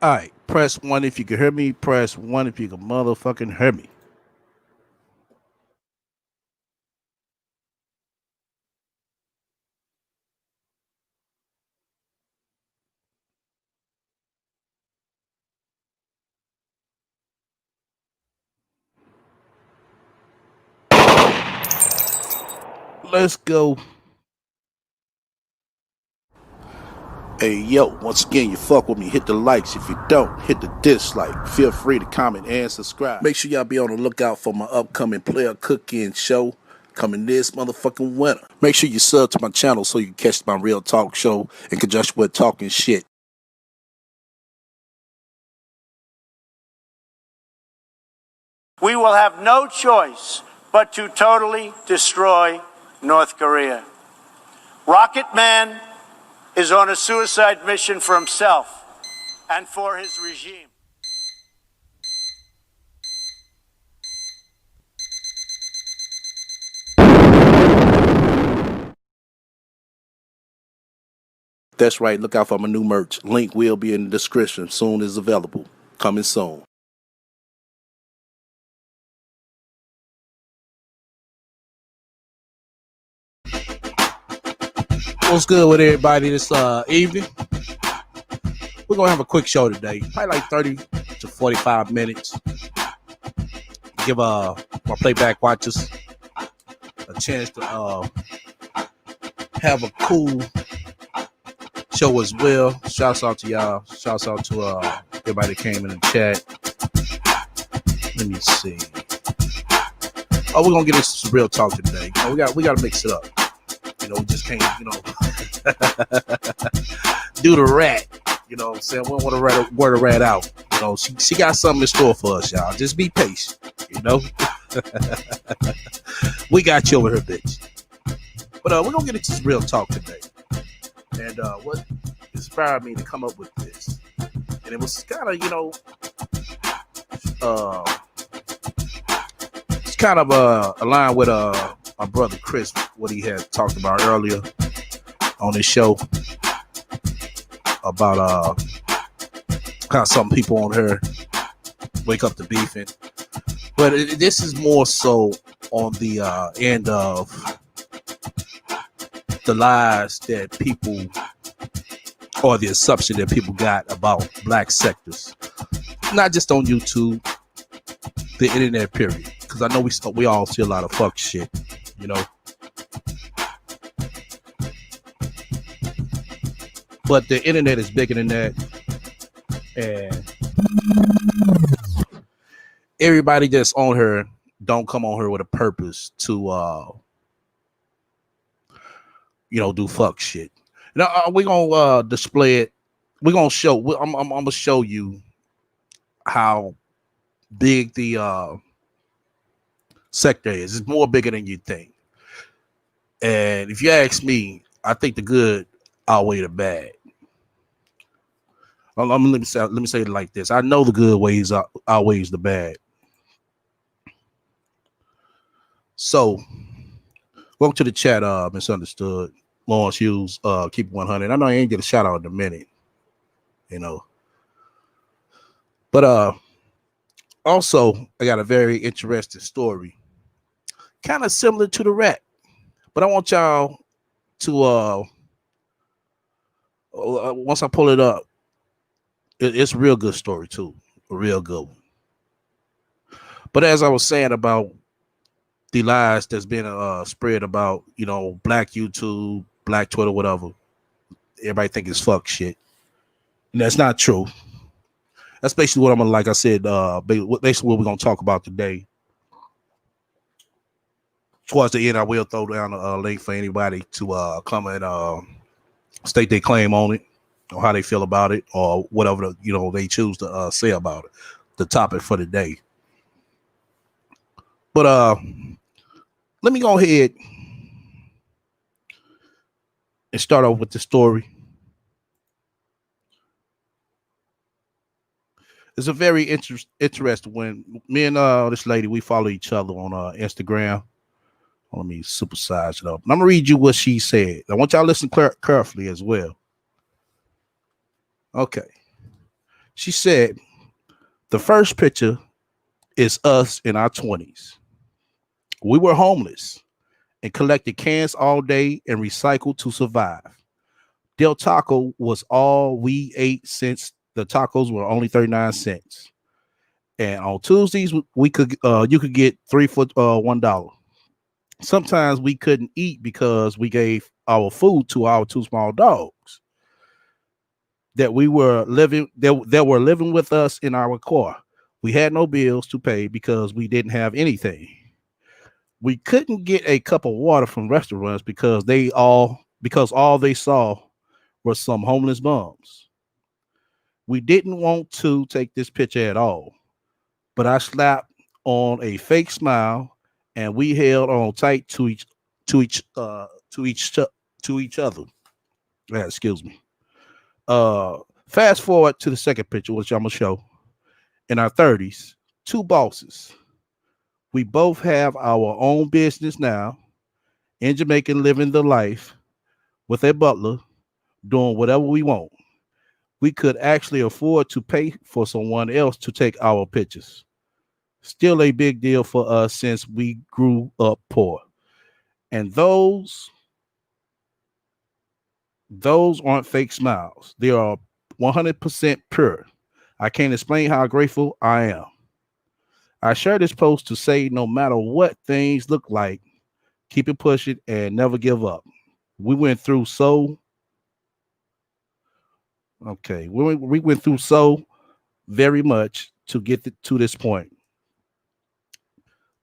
All right, press one if you can hear me. Press one if you can motherfucking hear me. Let's go. Hey, yo, once again, you fuck with me. Hit the likes. If you don't, hit the dislike. Feel free to comment and subscribe. Make sure y'all be on the lookout for my upcoming player cooking show coming this motherfucking winter. Make sure you sub to my channel so you can catch my real talk show in conjunction with talking shit. We will have no choice but to totally destroy North Korea. Rocket Man is on a suicide mission for himself and for his regime. That's right. Look out for my new merch. Link will be in the description. Soon as available. Coming soon. What's good with everybody this evening? We're gonna have a quick show today, probably like 30 to 45 minutes. Give my playback watchers a chance to have a cool show as well. Shouts out to y'all. Shouts out to everybody that came in the chat. Let me see. Oh, we're gonna get into some real talk today. You know, we gotta mix it up. You know, we just can't, do the rat. You know what I'm saying? We don't want to wear the rat out. You know, she got something in store for us, y'all. Just be patient, you know? We got you over here, bitch. But we're going to get into some real talk today. And what inspired me to come up with this? And it was kind of, it's kind of aligned with my brother Chris, what he had talked about earlier on his show about how some people on here wake up to beefing. But this is more so on the end of the lies that people, or the assumption that people got about black sectors. Not just on YouTube, the internet period. Because I know we all see a lot of fuck shit, you know. But the internet is bigger than that. And everybody that's on her don't come on her with a purpose to do fuck shit. Now we're gonna display it. We're gonna show. I'm gonna show you how big the sector is. It's more bigger than you think. And if you ask me, I think the good outweigh the bad. Let me say it like this. I know the good ways outweighs the bad. So, welcome to the chat, Misunderstood. Lawrence Hughes, keep 100. I know I ain't get a shout out in a minute, you know. But also, I got a very interesting story, kind of similar to the rat. But I want y'all to once I pull it up, it's a real good story too, a real good one. But as I was saying about the lies that's been spread about, black YouTube, black Twitter, whatever, everybody think it's fuck shit. And that's not true. That's basically what I'm gonna, like I said, basically what we're gonna talk about today. Towards the end, I will throw down a link for anybody to come and state their claim on it, or how they feel about it, or whatever they choose to say about it. The topic for the day. But let me go ahead and start off with the story. It's a very interesting when me and this lady, we follow each other on Instagram. Let me supersize it up. And I'm gonna read you what she said. I want y'all to listen carefully as well. Okay. She said, the first picture is us in our 20s. We were homeless and collected cans all day and recycled to survive. Del Taco was all we ate since the tacos were only 39 cents. And on Tuesdays, we could you could get 3 for $1. Sometimes we couldn't eat because we gave our food to our two small dogs that were living with us in our car. We had no bills to pay because we didn't have anything. We couldn't get a cup of water from restaurants because all they saw were some homeless bums. We didn't want to take this picture at all, but I slapped on a fake smile and we held on tight to each to each to each other. Excuse me. Fast forward to the second picture, which I'm gonna show. In our 30s, two bosses. We both have our own business now in Jamaica, living the life with a butler, doing whatever we want. We could actually afford to pay for someone else to take our pictures. Still a big deal for us since we grew up poor. And those aren't fake smiles. They are 100% pure. I can't explain how grateful I am. I share this post to say no matter what things look like, keep it pushing and never give up. We went through so okay. We went through so very much to get to this point.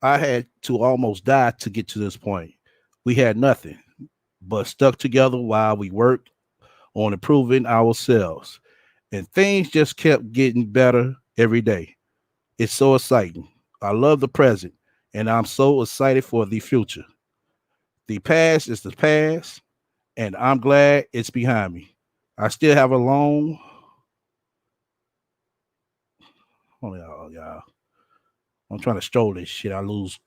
I had to almost die to get to this point. We had nothing but stuck together while we worked on improving ourselves. And things just kept getting better every day. It's so exciting. I love the present, and I'm so excited for the future. The past is the past, and I'm glad it's behind me. I still have a long. Oh, y'all. I'm trying to stroll this shit. I lose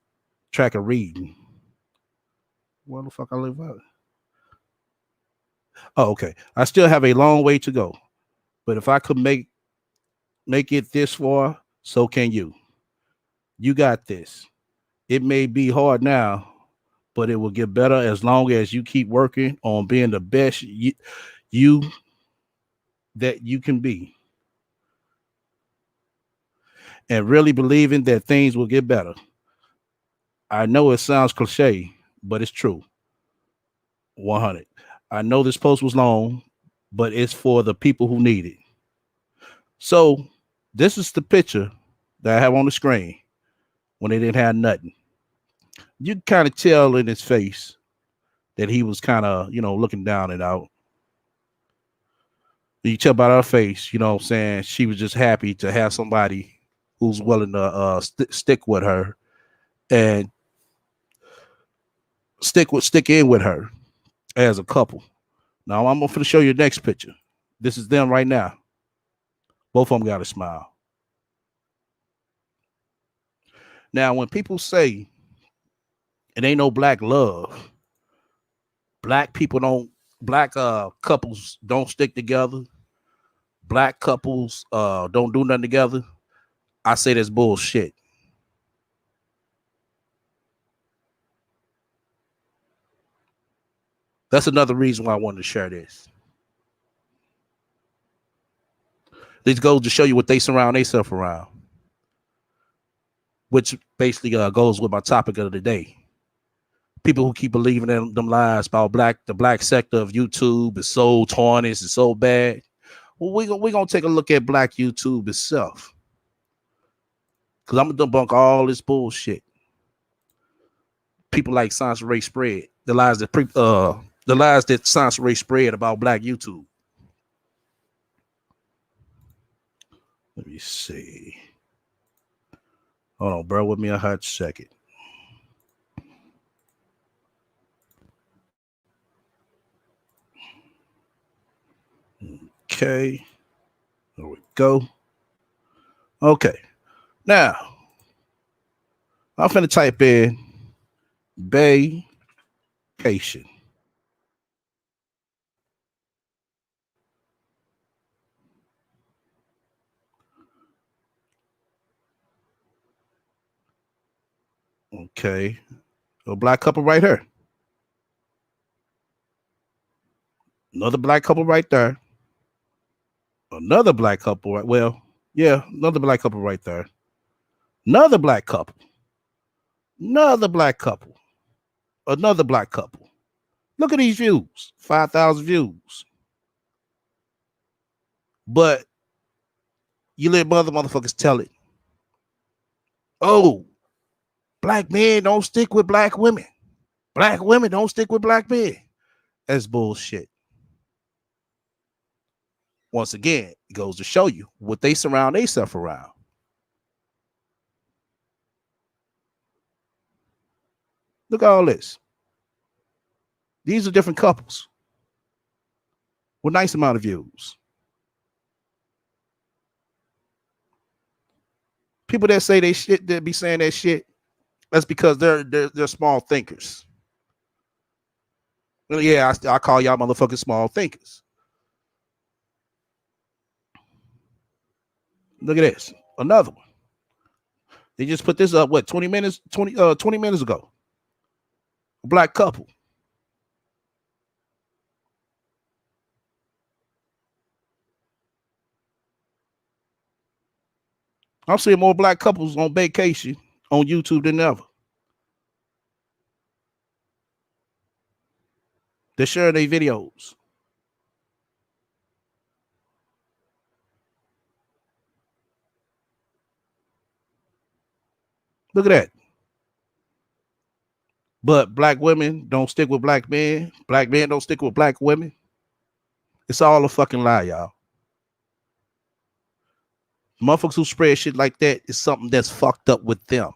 track of reading. Where the fuck I live at? Oh, okay. I still have a long way to go, but if I could make it this far, so can you. You got this. It may be hard now, but it will get better as long as you keep working on being the best you that you can be and really believing that things will get better. I know it sounds cliche, but it's true. 100. I know this post was long, but it's for the people who need it. So, this is the picture that I have on the screen when they didn't have nothing. You can kind of tell in his face that he was kind of, looking down and out. You tell by her face, what I'm saying, she was just happy to have somebody who's willing to stick with her and stick in with her as a couple. Now I'm gonna show you the next picture. This is them right now. Both of them got a smile. Now, when people say it ain't no black love, black people don't, black couples don't stick together, black couples don't do nothing together, I say that's bullshit. That's another reason why I wanted to share this. This goes to show you what they surround themselves around, which basically goes with my topic of the day. People who keep believing in them lies about the black sector of YouTube is so tarnished, it's so bad. Well, we gonna take a look at black YouTube itself, because I'm gonna debunk all this bullshit. People like Science Ray spread the lies that Science Ray spread about black YouTube. Let me see. Hold on, bear with me a hot second. Okay, there we go. Okay, now I'm finna type in vacation. Okay. A black couple right here. Another black couple right there. Another black couple. Right, well, yeah, another black couple right there. Another black couple. Another black couple. Another black couple. Look at these views. 5,000 views. But you let motherfuckers tell it. Oh, black men don't stick with black women. Black women don't stick with black men. That's bullshit. Once again, it goes to show you what they surround themselves around. Look at all this. These are different couples with nice amount of views. People that say they shit, that be saying that shit, that's because they're small thinkers. Well, yeah, I call y'all motherfucking small thinkers. Look at this. Another one. They just put this up, what, 20 minutes ago. A black couple. I'm seeing more black couples on vacation on YouTube than ever. They're sharing their videos. Look at that. But black women don't stick with black men. Black men don't stick with black women. It's all a fucking lie, y'all. Motherfuckers who spread shit like that is something that's fucked up with them.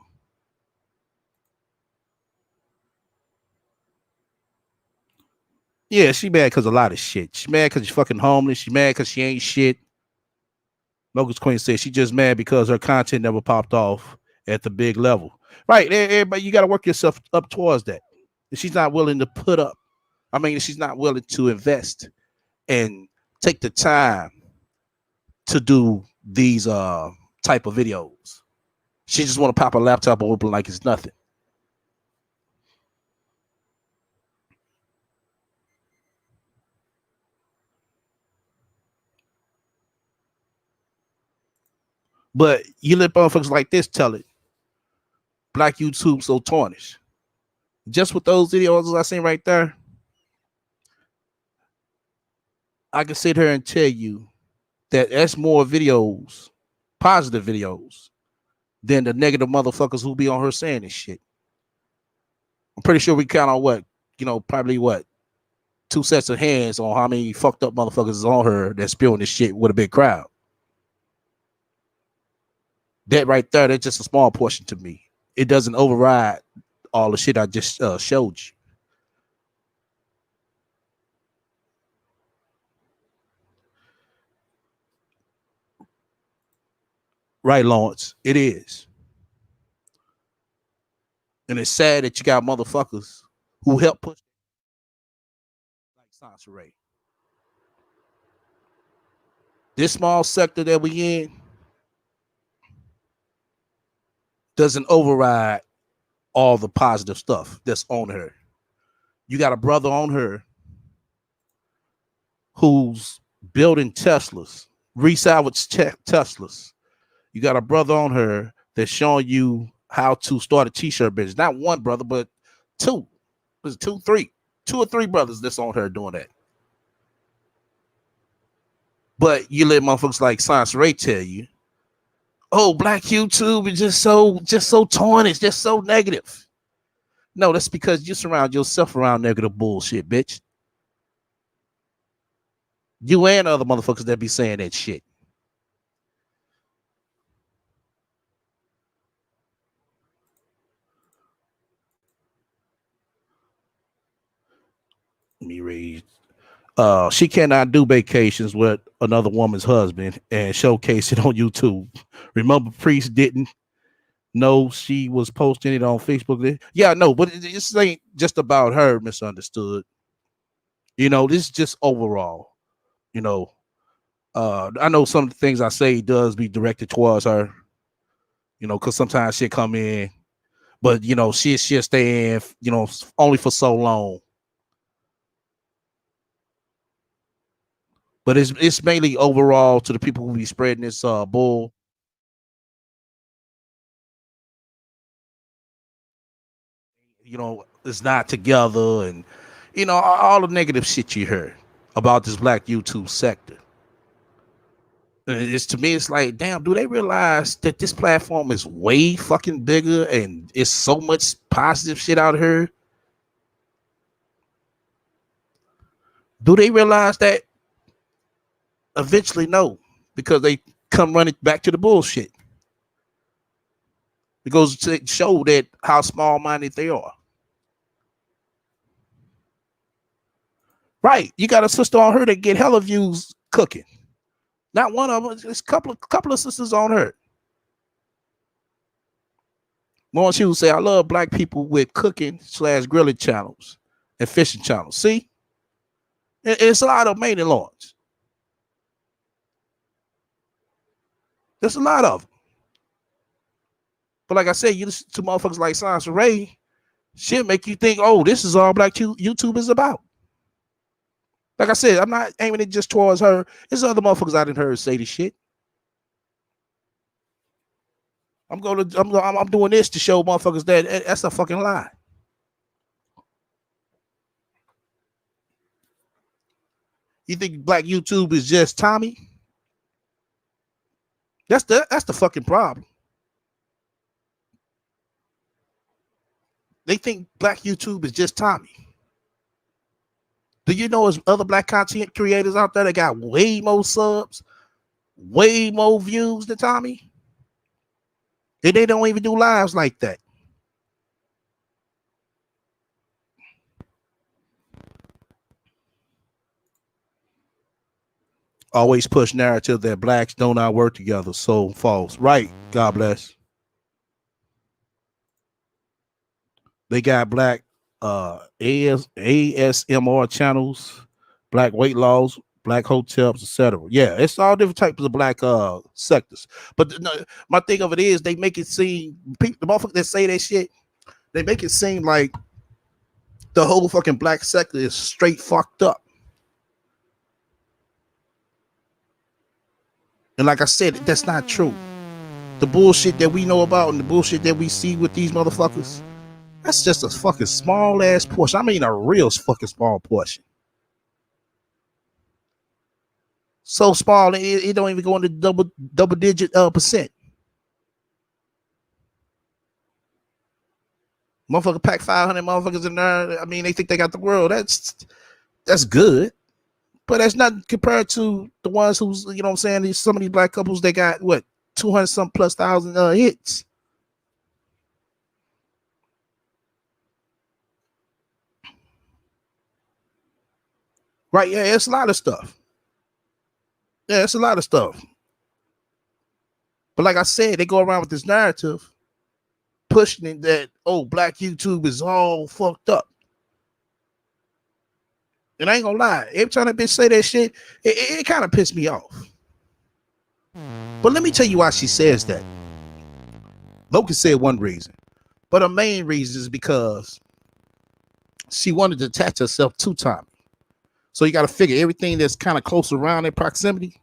Yeah, she mad because a lot of shit. She mad because she's fucking homeless. She mad because she ain't shit. Locust Queen said she just mad because her content never popped off at the big level. Right, everybody, you got to work yourself up towards that. If she's not willing to put up, I mean, if she's not willing to invest and take the time to do these type of videos, she just want to pop a laptop open like it's nothing. But you let motherfuckers like this tell it. Black YouTube so tarnished. Just with those videos I seen right there, I can sit here and tell you that that's more videos, positive videos, than the negative motherfuckers who be on her saying this shit. I'm pretty sure we count on what, probably what, 2 sets of hands on how many fucked up motherfuckers is on her that's spewing this shit with a big crowd. That right there, that's just a small portion to me. It doesn't override all the shit I just showed you. Right, Lawrence? It is. And it's sad that you got motherfuckers who help push like Sansa Ray. This small sector that we in doesn't override all the positive stuff that's on her. You got a brother on her who's building Teslas, resalvaged Teslas. You got a brother on her that's showing you how to start a t-shirt business. Not one brother, but two. There's 2 or 3 brothers that's on her doing that. But you let motherfuckers like Sansa Ray tell you, oh, black YouTube is just so tarnished, just so negative. No, that's because you surround yourself around negative bullshit, bitch. You and other motherfuckers that be saying that shit. Let me read. She cannot do vacations with another woman's husband and showcase it on YouTube. Remember, Priest didn't know she was posting it on Facebook. Yeah, no, but this ain't just about her. Misunderstood. This is just overall. I know some of the things I say does be directed towards her. Because sometimes shit come in, But you know, she'll stay in, you know, only for so long. But it's mainly overall to the people who be spreading this bull. You know, it's not together, and you know, all the negative shit you heard about this black YouTube sector. It's to me, it's like, damn, do they realize that this platform is way fucking bigger and it's so much positive shit out here? Do they realize that? Eventually, no, because they come running back to the bullshit. It goes to show that how small-minded they are. Right, you got a sister on her that get hella views cooking. Not one of them. It's a couple of sisters on her. More she would say, I love black people with cooking / grilling channels and fishing channels. See, it's a lot of maiden lords. There's a lot of them. But like I said, you listen to motherfuckers like Sansa Ray, she'll make you think, oh, this is all black YouTube is about. Like I said, I'm not aiming it just towards her. There's other motherfuckers I didn't hear say this shit. I'm doing this to show motherfuckers that that's a fucking lie. You think black YouTube is just Tommy? That's the fucking problem. They think black YouTube is just Tommy. Do you know there's other black content creators out there that got way more subs, way more views than Tommy? And they don't even do lives like that. Always push narrative that blacks do not work together. So false. Right. God bless. They got black ASMR channels, black weight loss, black hotels, etc. Yeah, it's all different types of black sectors. But my thing of it is they make it seem, the motherfuckers that say that shit, they make it seem like the whole fucking black sector is straight fucked up. And like I said, that's not true. The bullshit that we know about and the bullshit that we see with these motherfuckers, that's just a fucking small ass portion. I mean, a real fucking small portion. So small, it don't even go into double digit percent. Motherfucker pack 500 motherfuckers in there. I mean, they think they got the world. That's good. But that's not compared to the ones who's, you know what I'm saying, some of these black couples, they got what, 200 some plus thousand hits. Right, yeah, it's a lot of stuff. Yeah, it's a lot of stuff. But like I said, they go around with this narrative pushing it that, oh, black YouTube is all fucked up. And I ain't gonna lie, every time that bitch say that shit, it kind of pissed me off. But let me tell you why she says that. Loki said one reason, but her main reason is because she wanted to attach herself to Tommy. So you got to figure everything that's kind of close around in proximity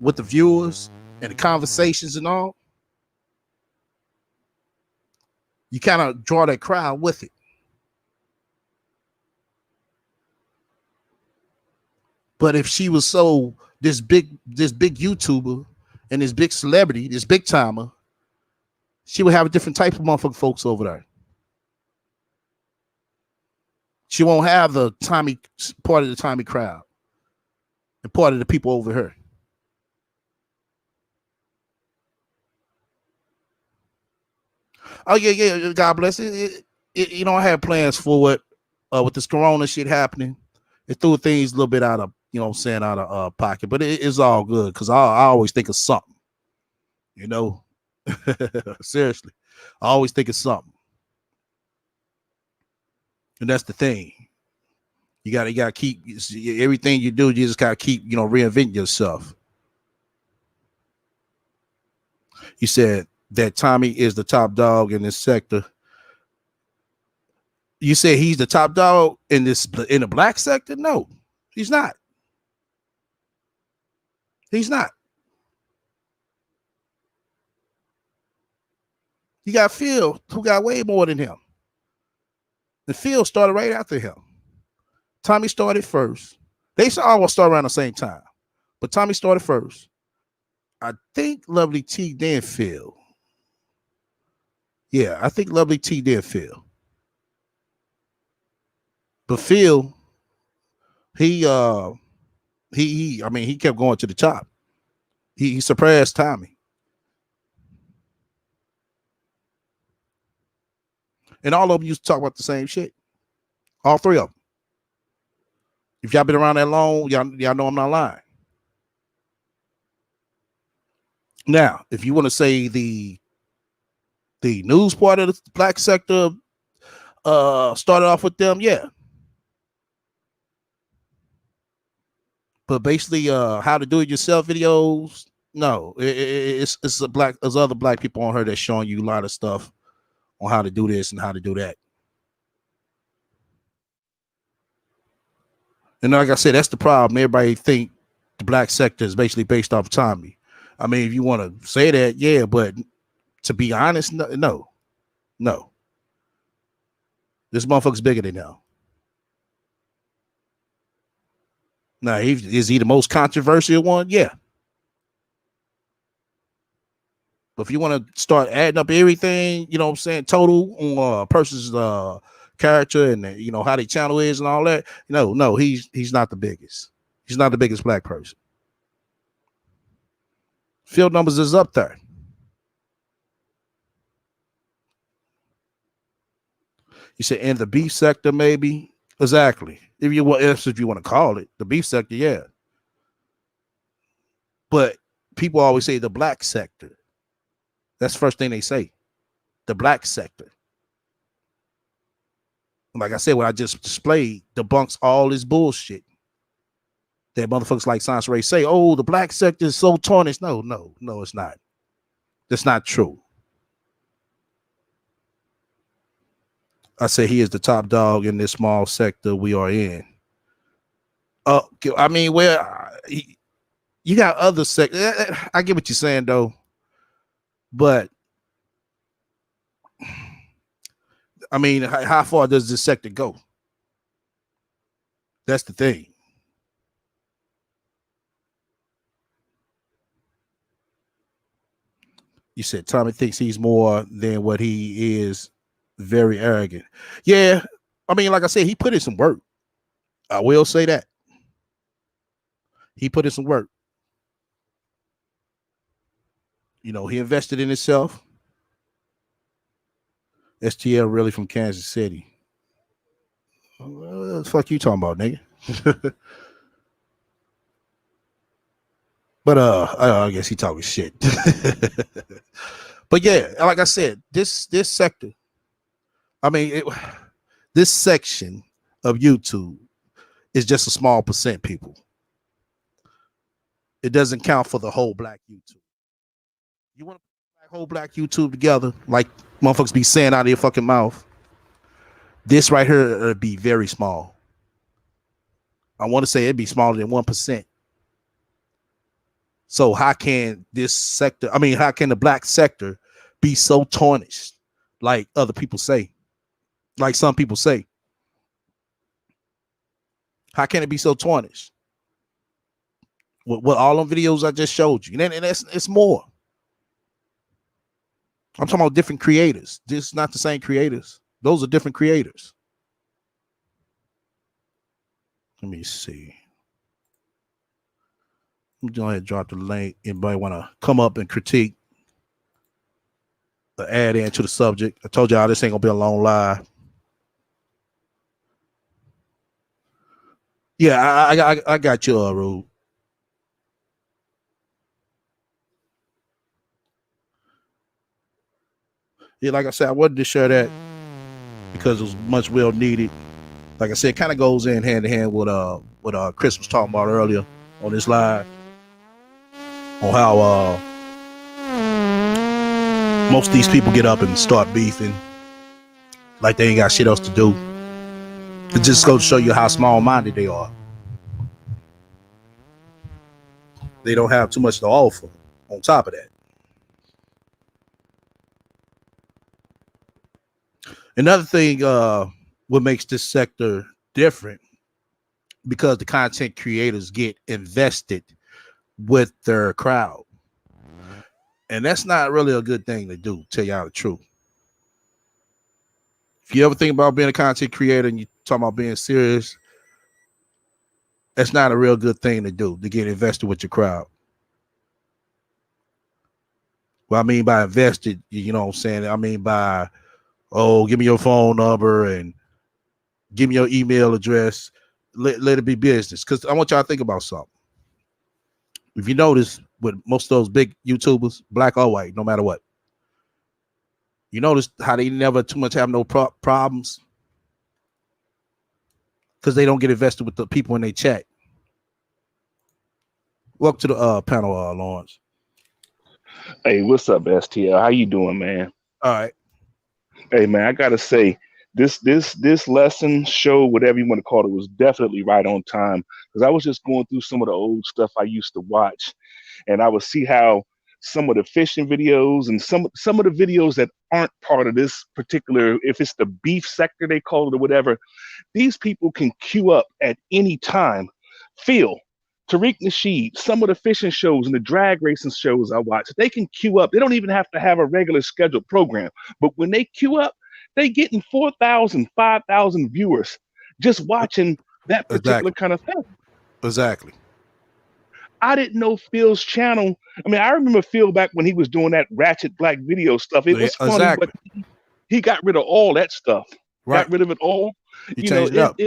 with the viewers and the conversations and all. You kind of draw that crowd with it. But if she was so this big YouTuber and this big celebrity, this big timer, she would have a different type of motherfucking folks over there. She won't have the Tommy part of the Tommy crowd and part of the people over her. Oh yeah, God bless it. You know, I had plans for it with this Corona shit happening. It threw things a little bit out of, you know what I'm saying, out of pocket, but it's all good because I always think of something, you know. Seriously, I always think of something, and that's the thing. You gotta keep everything you do. You just gotta keep, you know, reinventing yourself. You said that Tommy is the top dog in this sector. You say he's the top dog in the black sector? No, he's not. He's not. You got Phil, who got way more than him. And Phil started right after him. Tommy started first. They all start around the same time, but Tommy started first. I think Lovely T then Phil. Yeah, I think Lovely T then Phil. But Phil, he kept going to the top. He surpassed Tommy. And all of them used to talk about the same shit. All three of them. If y'all been around that long, y'all know I'm not lying. Now, if you want to say the news part of the black sector started off with them, yeah. But basically, how to do it yourself videos, no. It's there's other black people on her that's showing you a lot of stuff on how to do this and how to do that. And like I said, that's the problem. Everybody think the black sector is basically based off of Tommy. I mean, if you want to say that, yeah, but to be honest, no. This motherfucker's bigger than him. Now, is he the most controversial one? Yeah. But if you want to start adding up everything, you know what I'm saying, total on a person's character and how their channel is and all that, no, he's not the biggest. He's not the biggest black person. Field numbers is up there. You said in the beef sector, maybe. Exactly. If you want to call it the beef sector, yeah. But people always say the black sector. That's the first thing they say. The black sector. Like I said, what I just displayed debunks all this bullshit that motherfuckers like Science Ray say. Oh, the black sector is so tarnished. No, it's not. That's not true. I say he is the top dog in this small sector we are in. I mean, you got other sectors. I get what you're saying, though. But, I mean, how far does this sector go? That's the thing. You said Tommy thinks he's more than what he is. Very arrogant. Yeah. I mean, like I said, he put in some work. I will say that. He put in some work. He invested in himself. STL really from Kansas City. What the fuck you talking about, nigga? But I guess he talking shit. But yeah, like I said, this sector, I mean, this section of YouTube is just a small percent people. It doesn't count for the whole black YouTube. You want to put the whole black YouTube together, like motherfuckers be saying out of your fucking mouth, this right here would be very small. I want to say it'd be smaller than 1%. So how can this sector, how can the black sector be so tarnished like other people say? Like some people say. How can it be so tarnished? What all them videos I just showed you. And it's more. I'm talking about different creators. This is not the same creators. Those are different creators. Let me see. I'm going to go ahead and drop the link. Anybody want to come up and critique or add into the subject? I told y'all this ain't going to be a long live. Yeah, I got you, Rude. Yeah, like I said, I wanted to share that because it was much well needed. Like I said, it kind of goes in hand in hand with what Chris was talking about earlier on this live on how Most of these people get up and start beefing like they ain't got shit else to do. It just goes to show you how small-minded they are. They don't have too much to offer on top of that. Another thing, what makes this sector different, because the content creators get invested with their crowd. And that's not really a good thing to do, tell y'all the truth. If you ever think about being a content creator and you talking about being serious, that's not a real good thing to do, to get invested with your crowd. What I mean by invested, you know what I'm saying? I mean by, oh, give me your phone number and give me your email address. Let it be business. Because I want y'all to think about something. If you notice, with most of those big YouTubers, black or white, no matter what, you notice how they never too much have no problems? Because they don't get invested with the people in their chat. Welcome to the panel, Lawrence. Hey, what's up, STL? How you doing, man? All right. Hey, man, I gotta say, this lesson, show, whatever you want to call it, was definitely right on time. Because I was just going through some of the old stuff I used to watch, and I would see how some of the fishing videos and some of the videos that aren't part of this particular, if it's the beef sector they call it or whatever, these people can queue up at any time. Phil, Tariq Nasheed, some of the fishing shows and the drag racing shows I watch, they can queue up. They don't even have to have a regular scheduled program. But when they queue up, they getting 4,000, 5,000 viewers just watching that particular kind of thing. Exactly. I didn't know Phil's channel. I mean, I remember Phil back when he was doing that Ratchet Black video stuff. It was funny, but he got rid of all that stuff. Right. Got rid of it all. He changed it up.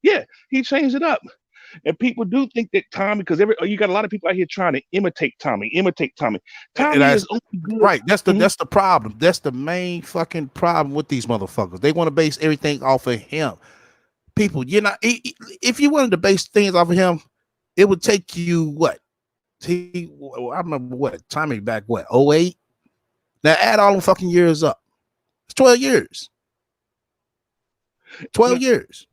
Yeah, he changed it up. And people do think that Tommy, because you got a lot of people out here trying to imitate Tommy. Tommy is only good. Right. That's the problem. That's the main fucking problem with these motherfuckers. They want to base everything off of him. People, you're not. If you wanted to base things off of him, it would take you what? I remember what Tommy back 08. Now add all the fucking years up. It's 12 years. 12 years.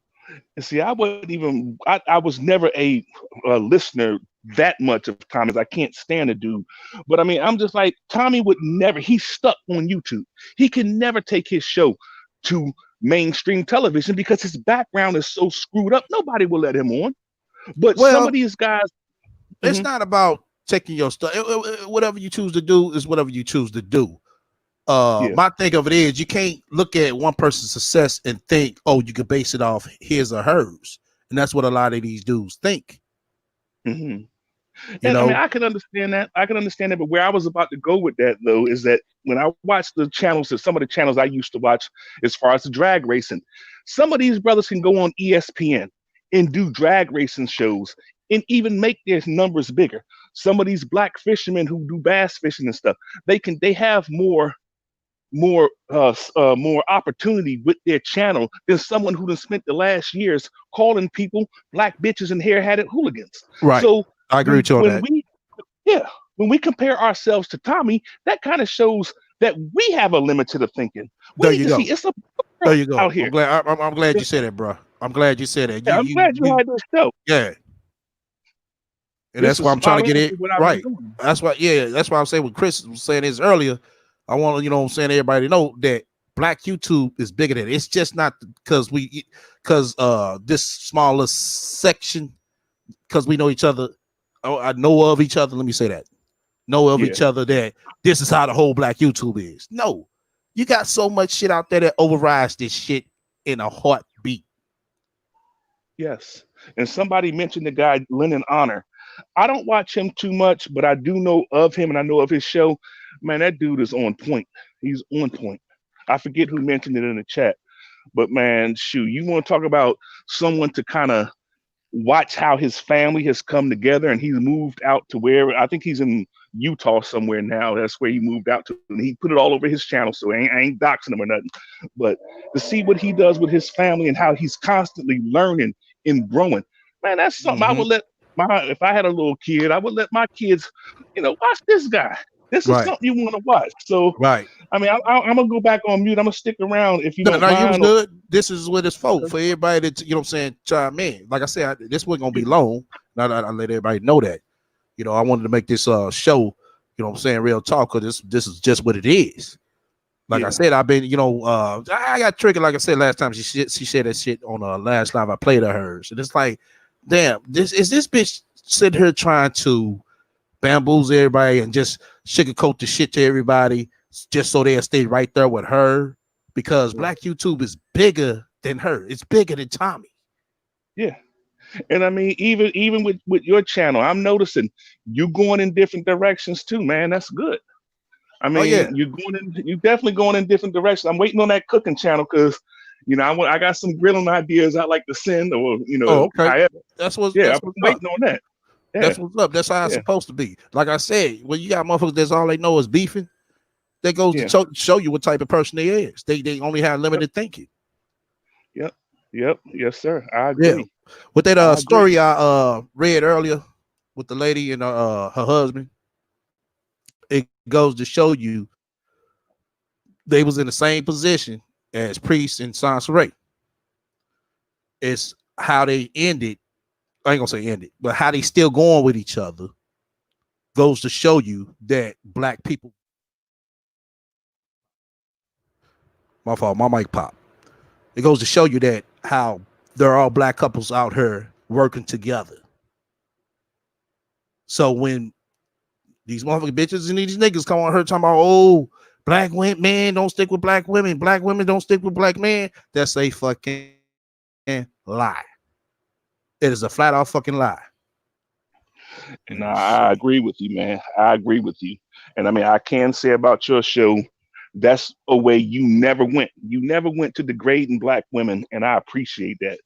See, I was never a listener that much of Tommy. I can't stand the dude. But I mean, I'm just like, Tommy would never, he's stuck on YouTube. He can never take his show to mainstream television because his background is so screwed up. Nobody will let him on. But some of these guys, it's not about taking your stuff. Whatever you choose to do is whatever you choose to do. My thing of it is, you can't look at one person's success and think, oh, you could base it off his or hers, and that's what a lot of these dudes think. Mm-hmm. I mean, I can understand that. But where I was about to go with that, though, is that when I watch the channels, some of the channels I used to watch, as far as the drag racing, some of these brothers can go on ESPN and do drag racing shows and even make their numbers bigger. Some of these black fishermen who do bass fishing and stuff, they have more opportunity with their channel than someone who has spent the last years calling people black bitches and hair-hatted hooligans. Right. So I agree with you on that. When we compare ourselves to Tommy, that kind of shows that we have a limit to the thinking. There you go. There you go. Out here. I'm glad you said that, bro. I'm glad you said that. I'm glad you had this show. Yeah. And that's why I'm trying to get it right. That's why I'm saying what Chris was saying this earlier. I want to, you know what I'm saying, everybody to know that black YouTube is bigger than it. It's just not because this smaller section, because we know each other. I know of each other. Let me say that. Know of each other that this is how the whole black YouTube is. No, you got so much shit out there that overrides this shit in a heartbeat. Yes. And somebody mentioned the guy, Lennon Honor. I don't watch him too much, but I do know of him and I know of his show. Man, that dude is on point. He's on point. I forget who mentioned it in the chat, but man, shoot, you want to talk about someone to kind of watch how his family has come together, and he's moved out to where I think he's in Utah somewhere now. That's where he moved out to, and he put it all over his channel. So I ain't doxing him or nothing, but to see what he does with his family and how he's constantly learning and growing, man, that's something I would let if I had a little kid, I would let my kids, watch this guy. This is Right. something you want to watch. So, Right. I mean, I'm gonna go back on mute. I'm gonna stick around if you No, don't no, you was mind. good. This is what it's for everybody that, you know what I'm saying, chime in. Like I said, this wasn't gonna be long. Now that I let everybody know that. You know, I wanted to make this show, you know what I'm saying, real talk, because this is just what it is. Like I said, I've been, you know, I got triggered, like I said last time. She said that shit on last live I played of hers. And it's like, damn, this bitch sitting here trying to bamboozle everybody and just sugarcoat the shit to everybody just so they'll stay right there with her, because Black YouTube is bigger than her. It's bigger than Tommy. Yeah. And I mean, even with your channel, I'm noticing you going in different directions too, man. That's good. I mean, you're definitely going in different directions. I'm waiting on that cooking channel because, you know, I got some grilling ideas I'd like to send, or you know, Okay. however. That's what's I'm up. waiting on that. Yeah. That's what's up. That's how it's supposed to be. Like I said, when you got motherfuckers that's all they know is beefing, that goes to show you what type of person they is. They only have limited thinking. Yep. Yes, sir. I agree. Yeah. With that story I read earlier with the lady and her husband, it goes to show you they was in the same position as Priest and Sansaray. It's how they ended. I ain't gonna say ended, but how they still going with each other goes to show you that black people. My fault, my mic pop. It goes to show you that how there are all black couples out here working together. So when these motherfucking bitches and these niggas come on her talking about, oh, black men don't stick with black women don't stick with black men, that's a fucking lie. It is a flat out fucking lie. And I agree with you, man. I agree with you. And I mean, I can say about your show, that's a way you never went. You never went to degrading black women, and I appreciate that.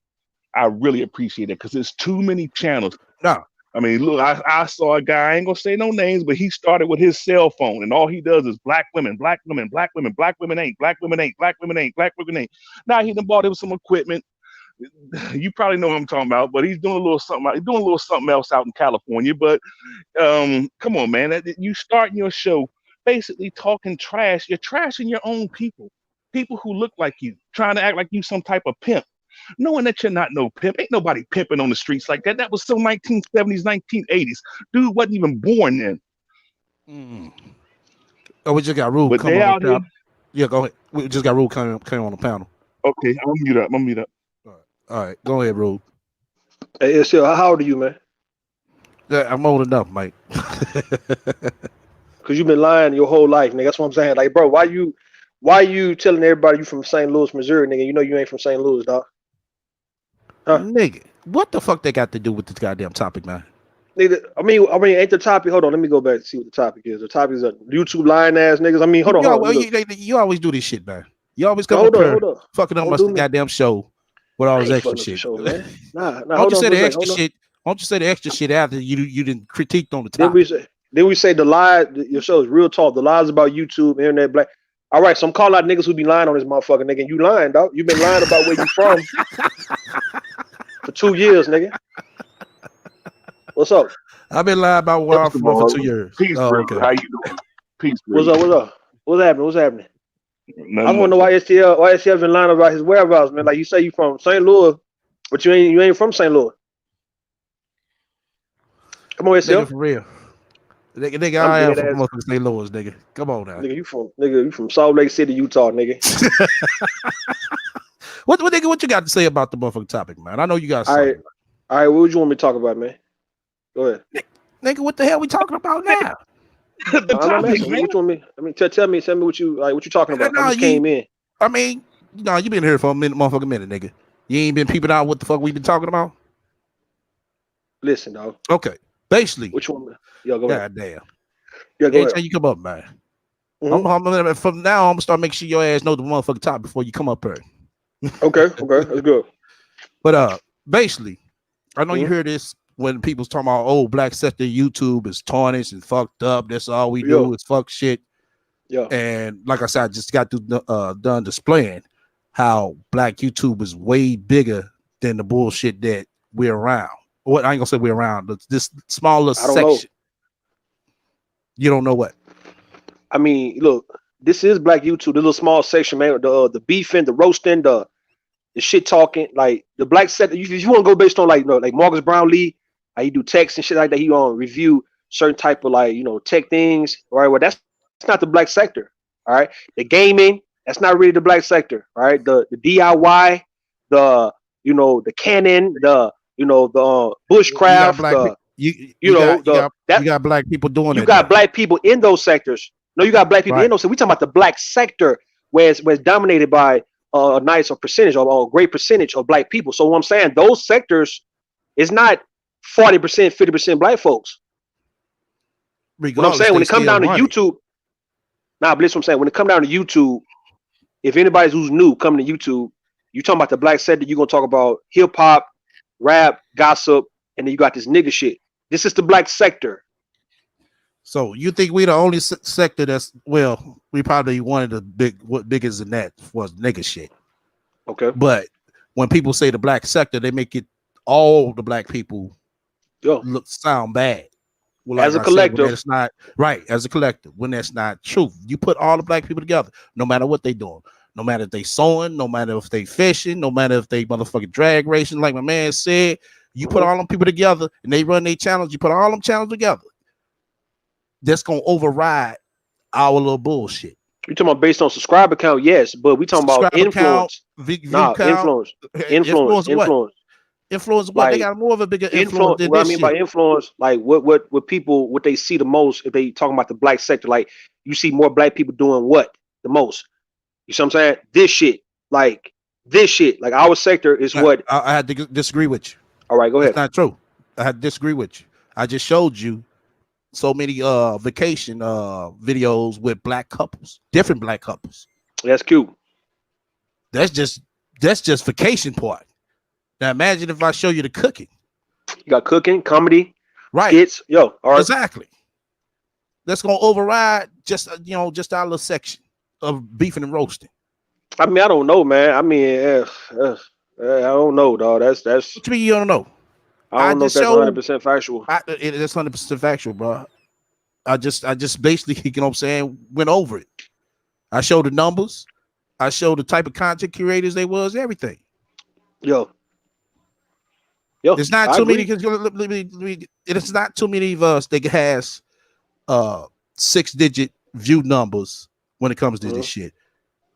I really appreciate it because there's too many channels. No. I mean, look, I saw a guy, I ain't gonna say no names, but he started with his cell phone, and all he does is black women, black women, black women, black women ain't, black women ain't, black women ain't, black women ain't. Now he done bought him some equipment. You probably know what I'm talking about, but he's doing a little something. He's doing a little something else out in California. But come on, man, you starting your show basically talking trash. You're trashing your own people who look like you, trying to act like you some type of pimp, knowing that you're not no pimp. Ain't nobody pimping on the streets like that. That was still 1970s, 1980s. Dude wasn't even born then. Oh, we just got Rube coming on the panel. Yeah, go ahead. We just got Rube coming on the panel. Okay, I'm mute up. All right, go ahead, Rube. Hey, SL, how old are you, man? Yeah, I'm old enough, Mike. Because you've been lying your whole life, nigga. That's what I'm saying. Like, bro, why you telling everybody you from St. Louis, Missouri, nigga? You know you ain't from St. Louis, dog. Huh? Nigga, what the fuck they got to do with this goddamn topic, man? Nigga, I mean, ain't the topic? Hold on, let me go back and see what the topic is. The topic is YouTube lying ass niggas. I mean, hold on. You always do this shit, man. You always come up here fucking up my goddamn show with all this extra shit. Show, man. Nah, don't you say the extra shit? Don't you say the extra shit after you didn't critiqued on the topic? Then we say the lie. Your show is real talk. The lies about YouTube, internet, black. All right, so I'm calling out niggas who be lying on this motherfucker, nigga. And you lying, dog. You been lying about where you from for 2 years, nigga. What's up? I've been lying about where I'm from for 2 years. Peace, okay. How you doing? Peace. What's up? What's happening? I just want to know why STL been lying about his whereabouts, man. Like you say, you from St. Louis, but you ain't from St. Louis. Come on, STL. Nigga, for real. Nigga, I am from St. Louis, nigga. Come on now. Nigga, you from Salt Lake City, Utah, nigga. What you got to say about the motherfucking topic, man? I know you got something. All right, what would you want me to talk about, man? Go ahead. Nigga, what the hell we talking about now? The topic, man. I mean, tell me what you talking about. I just came in. I mean, you been here for a motherfucking minute, nigga. You ain't been peeping out what the fuck we been talking about? Listen, dog. Okay. Basically. Which one? Yo, go ahead. Goddamn. Yeah, go ahead. You come up, man. Mm-hmm. From now on, I'm gonna start making sure your ass know the motherfucking topic before you come up here. Okay, that's good. But basically, I know you hear this when people's talking about, oh, black sector YouTube is tarnished and fucked up. That's all we do is fuck shit. Yeah. And like I said, I just got done displaying how black YouTube is way bigger than the bullshit that we're around. What I ain't gonna say we're around, but this smaller section. Know. You don't know what? I mean, look, this is Black YouTube. The little small section, man. The beefing, the roasting, the shit talking, like the black sector. If you want to go based on like like Marcus Brownlee, how you do text and shit like that, he review certain type of like tech things, right? Well, that's not the black sector, all right. The gaming, that's not really the black sector, all right. The DIY, the the Canon, the the bushcraft, you got black people doing it. You got black people in those sectors. No, you got black people in those. So we talking about the black sector, where it's dominated by a nice percentage or a great percentage of black people. So what I'm saying, those sectors is not 40%, 50% black folks. What I'm saying, when it comes down to YouTube, but this what I'm saying. When it comes down to YouTube, if anybody's who's new coming to YouTube, you talking about the black sector, you're gonna talk about hip hop, rap, gossip, and then you got this nigga shit. This is the black sector. So you think we the only sector that's we probably one of the biggest in that was nigga shit. Okay. But when people say the black sector, they make it all the black people sound bad. Well, like as a collective, it's not right. As a collective, when that's not true, you put all the black people together, no matter what they doing, no matter if they sewing, no matter if they fishing, no matter if they motherfucking drag racing, like my man said, you put all them people together and they run their channels. You put all them channels together. That's gonna override our little bullshit. You talking about based on subscriber count, yes, but we talking about influence. Influence. Influence what? Like, they got more of a bigger influence than what I mean by influence, like what people, what they see the most if they talking about the black sector, like you see more black people doing what the most. You see what I'm saying? This shit, like our sector is what I had to disagree with you. All right, go ahead. It's not true. I had to disagree with you. I just showed you so many vacation videos with black couples, different black couples. That's cute. That's just vacation part. Now imagine if I show you the cooking. You got cooking, comedy, right? Skits, all right. Exactly. That's gonna override just our little section of beefing and roasting. I mean, I don't know, man. I mean, I don't know, dog. That's what you mean you don't know? I don't know if that's 100% factual. It's 100% factual, bro. I just basically, you know what I'm saying, went over it. I showed the numbers. I showed the type of content curators they was, everything. Yo, it's not too many. It's not too many of us that has 6-digit view numbers when it comes to this shit.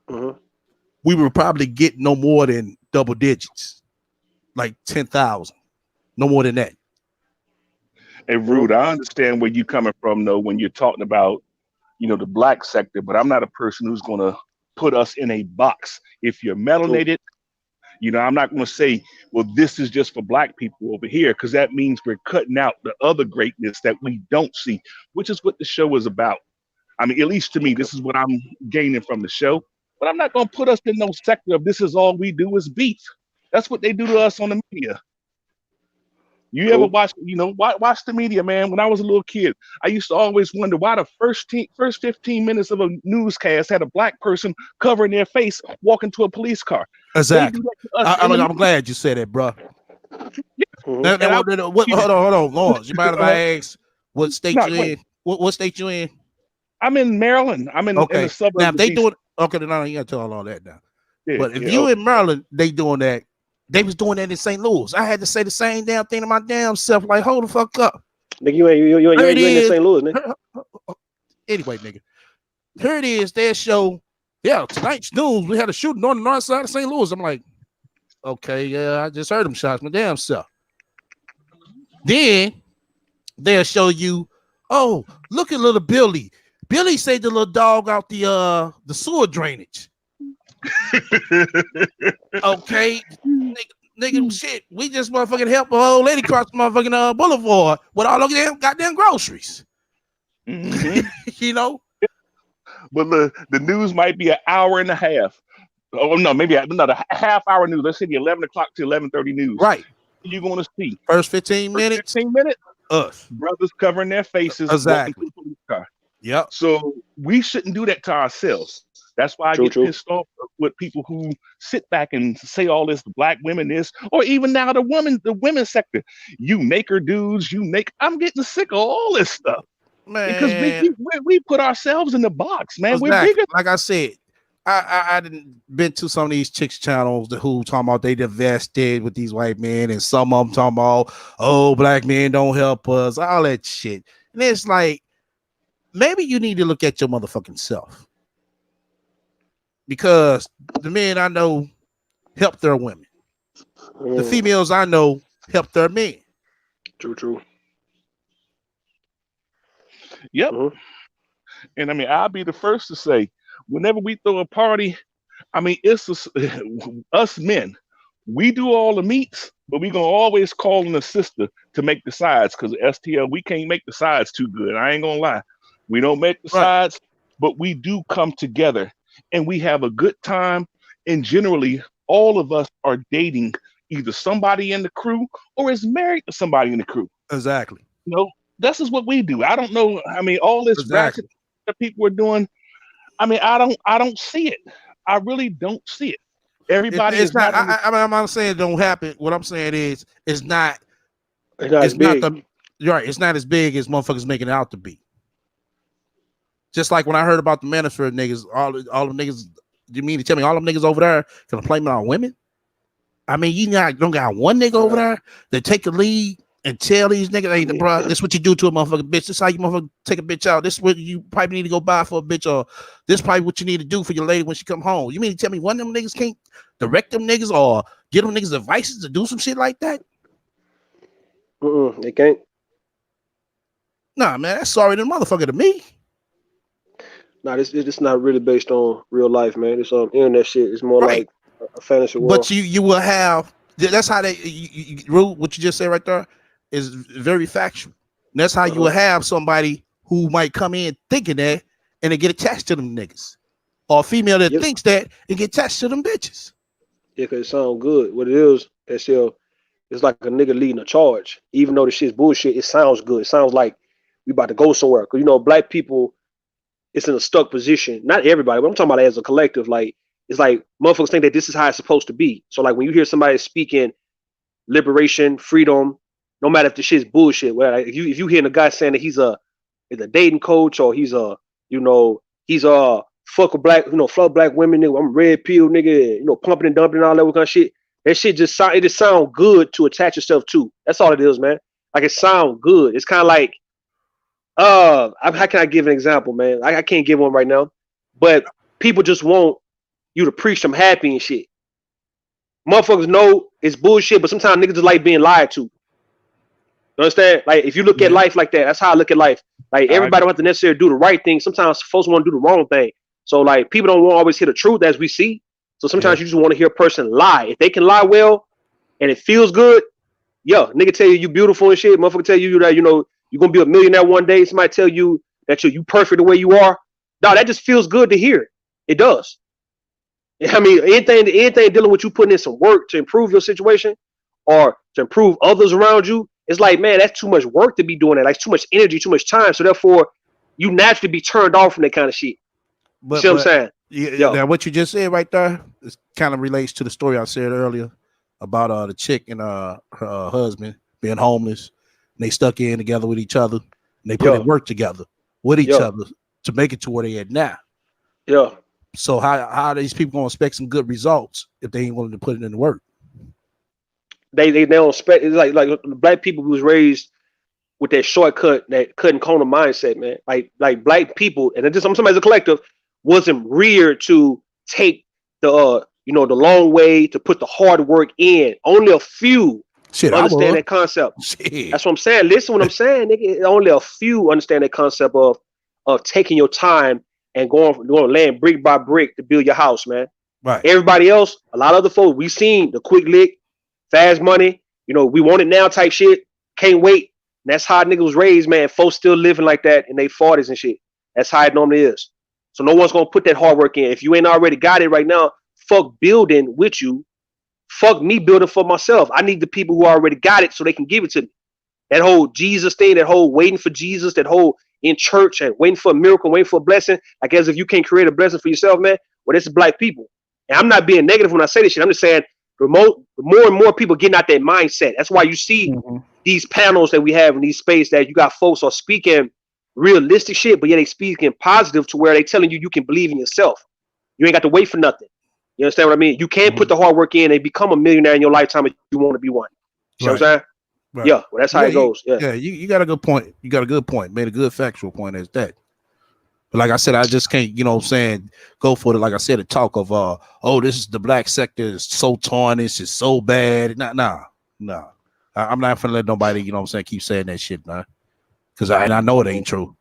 We would probably get no more than double digits, like 10,000. No more than that. Hey, Rude, I understand where you're coming from, though, when you're talking about, the black sector, but I'm not a person who's going to put us in a box. If you're melanated, I'm not going to say, well, this is just for black people over here, because that means we're cutting out the other greatness that we don't see, which is what the show is about. I mean, at least to me, this is what I'm gaining from the show. But I'm not going to put us in no sector of this is all we do is beef. That's what they do to us on the media. You ever watch the media, man? When I was a little kid, I used to always wonder why the first 15 minutes of a newscast had a black person covering their face walking to a police car. Exactly. I'm glad you said that, bro. Hold on, Lawrence. You mind if I ask what state you in? What state you in? I'm in Maryland. I'm in the suburbs. Now, if they doing no, you gotta tell all that now. Yeah, but if you in Maryland, they doing that. They was doing that in St. Louis. I had to say the same damn thing to my damn self. Like, hold the fuck up. Nigga, you ain't in St. Louis, nigga. Anyway, nigga. Here it is. Their show. Yeah, tonight's news. We had a shooting on the north side of St. Louis. I'm like, okay, yeah, I just heard them shots my damn self. Then they'll show you, oh, look at little Billy. Billy saved the little dog out the sewer drainage. Okay, nigga, shit. We just motherfucking help a old lady cross the motherfucking boulevard with all of them goddamn groceries. Mm-hmm. But the news might be an hour and a half. Oh no, maybe another half hour news. Let's say the 11 o'clock to 11:30 news. Right. You're going to see first 15 minutes. 15 minutes. Us brothers covering their faces. Exactly. Yep. So we shouldn't do that to ourselves. That's why I get pissed off with people who sit back and say all this, the black women this, or even now the women's sector. You maker dudes, I'm getting sick of all this stuff. because Man, we put ourselves in the box, man. We're exactly. bigger. Like I said, I didn't been to some of these chicks channels who talking about they divested with these white men, and some of them talking about, oh, black men don't help us, all that shit. And it's like, maybe you need to look at your motherfucking self, because the men I know help their women, the females I know help their men. True. Yep. Mhm. And I mean, I'll be the first to say, whenever we throw a party, I mean, it's us men. We do all the meats, but we gonna always call in a sister to make the sides, because STL, we can't make the sides too good. I ain't gonna lie. We don't make the Right. sides, but we do come together and we have a good time. And generally, all of us are dating either somebody in the crew or is married to somebody in the crew. Exactly. You know, this is what we do. I don't know. I mean, all this Exactly. ratchet that people are doing. I mean, I don't see it. I really don't see it. Everybody It's is not. not. I'm not saying it don't happen. What I'm saying is, it's not. It's not as It's not big. the. You're right. It's not as big as motherfuckers making it out to be. Just like when I heard about the Manafort niggas, all the niggas. You mean to tell me all them niggas over there can play on women? I mean, you don't got one nigga over there that take the lead and tell these niggas, hey, bro, this is what you do to a motherfucking bitch. This is how you motherfucker take a bitch out. This is what you probably need to go buy for a bitch, or this is probably what you need to do for your lady when she come home. You mean to tell me one of them niggas can't direct them niggas or give them niggas advices to do some shit like that? They can't. Nah, man, that's sorry to the motherfucker to me. Nah, it's not really based on real life, man. It's on internet shit. It's more Right. like a fantasy world. But you will have, that's how they, what you just said right there is very factual. And that's how you will have somebody who might come in thinking that and they get attached to them niggas. Or a female that thinks that and get attached to them bitches. Yeah, because it sounds good. What it is, it's like a nigga leading a charge. Even though the shit's bullshit, it sounds good. It sounds like we about to go somewhere. Because, you know, black people, it's in a stuck position. Not everybody, but I'm talking about as a collective. Like, it's like motherfuckers think that this is how it's supposed to be. So, like, when you hear somebody speaking liberation, freedom, no matter if the shit's bullshit, well, like, if you hearing a guy saying that he's a dating coach, or he's a fuck with black, fuck black women, nigga, I'm red pill, nigga, pumping and dumping and all that kind of shit. That shit just sound good to attach yourself to. That's all it is, man. Like, it sound good. It's kind of like, how can I give an example, man? I can't give one right now, but people just want you to preach them happy and shit. Motherfuckers know it's bullshit, but sometimes niggas just like being lied to. You understand? Like, if you look at life like that, that's how I look at life. Like, everybody don't have to necessarily do the right thing. Sometimes folks want to do the wrong thing. So, like, people don't want to always hear the truth, as we see. So sometimes you just want to hear a person lie. If they can lie well and it feels good, nigga tell you beautiful and shit. Motherfucker tell you that, you're going to be a millionaire one day. Somebody tell you that you perfect the way you are. Dog, that just feels good to hear. It does. I mean, anything dealing with you putting in some work to improve your situation or to improve others around you, it's like, man, that's too much work to be doing that. Like, too much energy, too much time. So therefore, you naturally be turned off from that kind of shit. But, see what I'm saying? Now, what you just said right there is kind of relates to the story I said earlier about the chick and her husband being homeless. And they stuck in together with each other. And they put in work together with each other to make it to where they at now. Yeah. So how are these people going to expect some good results if they ain't willing to put it in the work? They don't expect. It's like black people who was raised with that shortcut, that cut and corner mindset, man. Like black people, and just somebody as a collective wasn't reared to take the the long way, to put the hard work in. Only a few understand that concept. Shit. That's what I'm saying. Listen, what I'm saying, nigga. Only a few understand that concept of taking your time and going laying brick by brick to build your house, man. Right. Everybody else, a lot of other folks, we seen the quick lick, fast money. We want it now type shit. Can't wait. And that's how niggas was raised, man. Folks still living like that in their 40s and shit. That's how it normally is. So no one's gonna put that hard work in. If you ain't already got it right now, fuck building with you. Fuck me building for myself. I need the people who already got it so they can give it to me. That whole Jesus thing, that whole waiting for Jesus, that whole in church and waiting for a miracle, waiting for a blessing, like as if you can't create a blessing for yourself, man. Well, this is black people. And I'm not being negative when I say this shit. I'm just saying the more and more people getting out that mindset. That's why you see these panels that we have in these space that you got folks are speaking realistic shit, but yet they speaking positive to where they telling you can believe in yourself. You ain't got to wait for nothing. You understand what I mean? You can't put the hard work in and become a millionaire in your lifetime if you want to be one. You know what I'm saying? Right. Yeah, well, that's how it goes. Yeah, you got a good point. You got a good point. Made a good factual point as that. But like I said, I just can't, you know what I'm saying, go for it. Like I said, the talk of oh, this is the black sector is so tarnished, it's so bad. Nah. I'm not gonna let nobody, you know what I'm saying, keep saying that shit, man. Because I know it ain't true.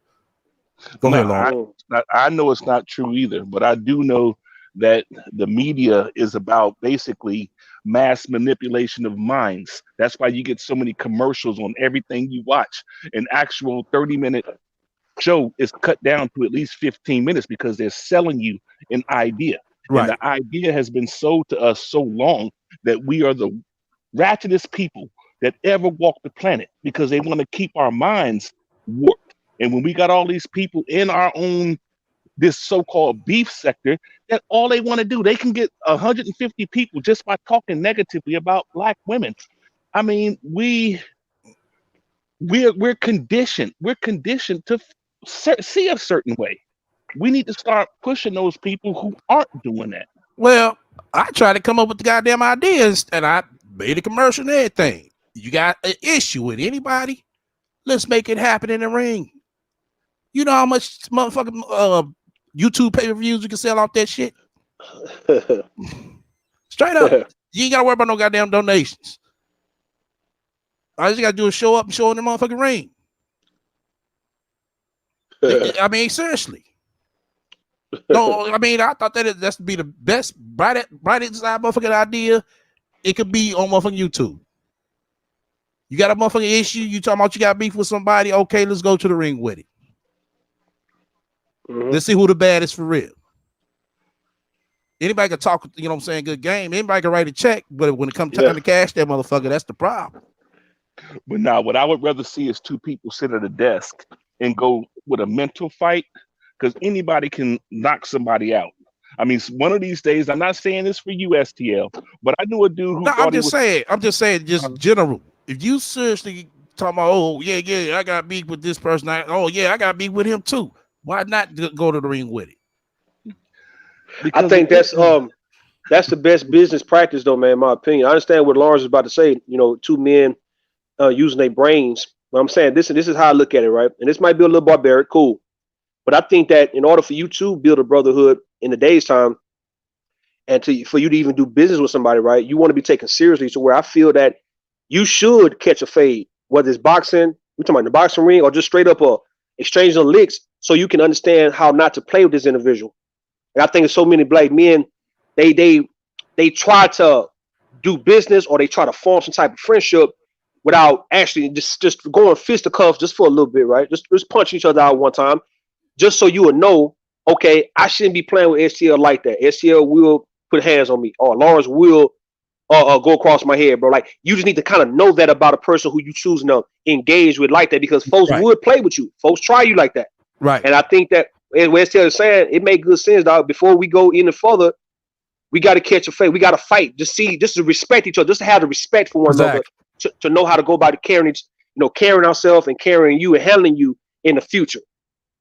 Go ahead, Lauren. I know it's not true either, but I do know that the media is about basically mass manipulation of minds. That's why you get so many commercials on everything you watch. An actual 30-minute show is cut down to at least 15 minutes because they're selling you an idea. Right. And the idea has been sold to us so long that we are the ratchetest people that ever walked the planet because they want to keep our minds warped. And when we got all these people in our own, this so-called beef sector, that all they want to do, they can get 150 people just by talking negatively about black women. I mean, we're conditioned. We're conditioned to see a certain way. We need to start pushing those people who aren't doing that. Well, I tried to come up with the goddamn ideas and I made a commercial and everything. You got an issue with anybody? Let's make it happen in the ring. You know how much motherfucking YouTube pay-per-views you can sell off that shit? Straight up. You ain't gotta worry about no goddamn donations. All you gotta do is show up and show in the motherfucking ring. I mean, seriously. No, I mean, I thought that's to be the best, brightest side motherfucking idea. It could be on motherfucking YouTube. You got a motherfucking issue, you talking about you got beef with somebody, okay, let's go to the ring with it. Let's see who the baddest for real. Anybody can talk, you know what I'm saying, good game. Anybody can write a check, but when it comes time to cash that motherfucker, that's the problem. But now, what I would rather see is two people sit at a desk and go with a mental fight, because anybody can knock somebody out. I mean, one of these days, I'm not saying this for you, STL, but I knew a dude who I'm just saying, just general. If you seriously talking about, oh, yeah, I got beef with this person. I got beef with him too. Why not go to the ring with it? Because I think that's the best business practice, though, man. In my opinion, I understand what Lawrence is about to say. You know, two men using their brains. But I'm saying this is how I look at it, right? And this might be a little barbaric, cool. But I think that in order for you to build a brotherhood in the day's time, and for you to even do business with somebody, right? You want to be taken seriously. To where I feel that you should catch a fade, whether it's boxing, we're talking about the boxing ring, or just straight up exchanging the licks, so you can understand how not to play with this individual. And I think there's so many black men, they try to do business or they try to form some type of friendship without actually just going fisticuffs just for a little bit, right? Just punch each other out one time, just so you would know, okay, I shouldn't be playing with STL like that. STL will put hands on me, or Lawrence will go across my head, bro. Like, you just need to kind of know that about a person who you choosing to engage with like that, because folks would play with you. Folks try you like that. Right. And I think that, as STL is saying, it made good sense, dog. Before we go any further, we got to catch a fight. We got to fight. Just to respect each other, just to have the respect for one another, to know how to go about carrying ourselves and carrying you and handling you in the future.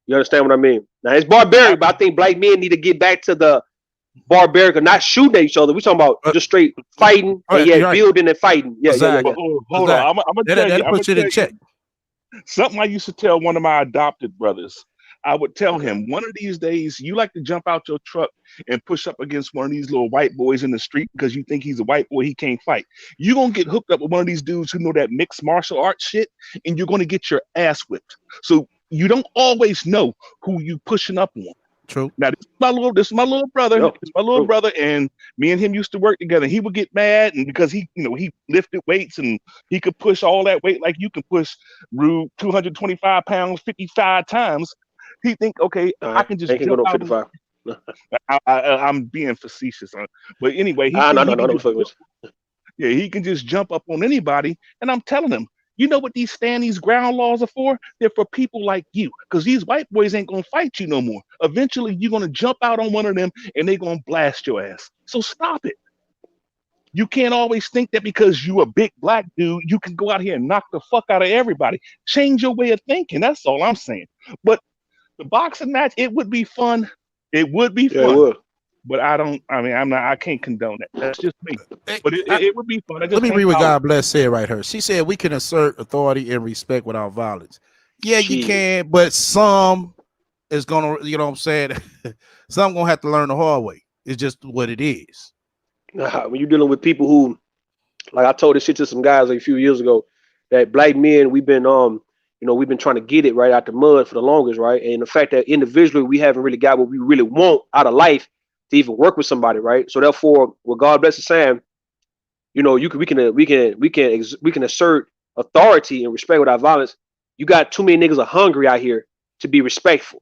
You understand what I mean? Now, it's barbaric, but I think black men need to get back to the barbaric of not shooting at each other. We're talking about just straight fighting and building and fighting. Yeah, exactly. Hold on. I'm going to tell you. Put you in check. Something I used to tell one of my adopted brothers. I would tell him, one of these days, you like to jump out your truck and push up against one of these little white boys in the street because you think he's a white boy, he can't fight. You're going to get hooked up with one of these dudes who know that mixed martial arts shit, and you're going to get your ass whipped. So you don't always know who you pushing up on. True. Now, this is my little brother. Yep. It's my little brother, and me and him used to work together. He would get mad, and because he lifted weights and he could push all that weight like you can push, Rube, 225 pounds 55 times. He think, okay, I can just jump out. 55. I'm being facetious, but anyway, he can just jump up on anybody, and I'm telling him, you know what these ground laws are for? They're for people like you, because these white boys ain't gonna fight you no more. Eventually, you're gonna jump out on one of them, and they're gonna blast your ass. So stop it. You can't always think that because you a big black dude, you can go out here and knock the fuck out of everybody. Change your way of thinking. That's all I'm saying. But the boxing match, it would be fun. It would be Yeah, it fun. will. But I can't condone that. That's just me. But it would be fun. I just Let me can't read what follow it. God bless said right here. She said we can assert authority and respect without violence. Yeah, you Shit. can, but some is gonna, you know what I'm saying? Some gonna have to learn the hard way. It's just what it is. Nah, when you're dealing with people who, like I told this shit to some guys like a few years ago, that black men, we've been we've been trying to get it right out the mud for the longest, right? And the fact that individually we haven't really got what we really want out of life to even work with somebody, right? So therefore, what God bless is saying, we can assert authority and respect without violence. You got too many niggas are hungry out here to be respectful.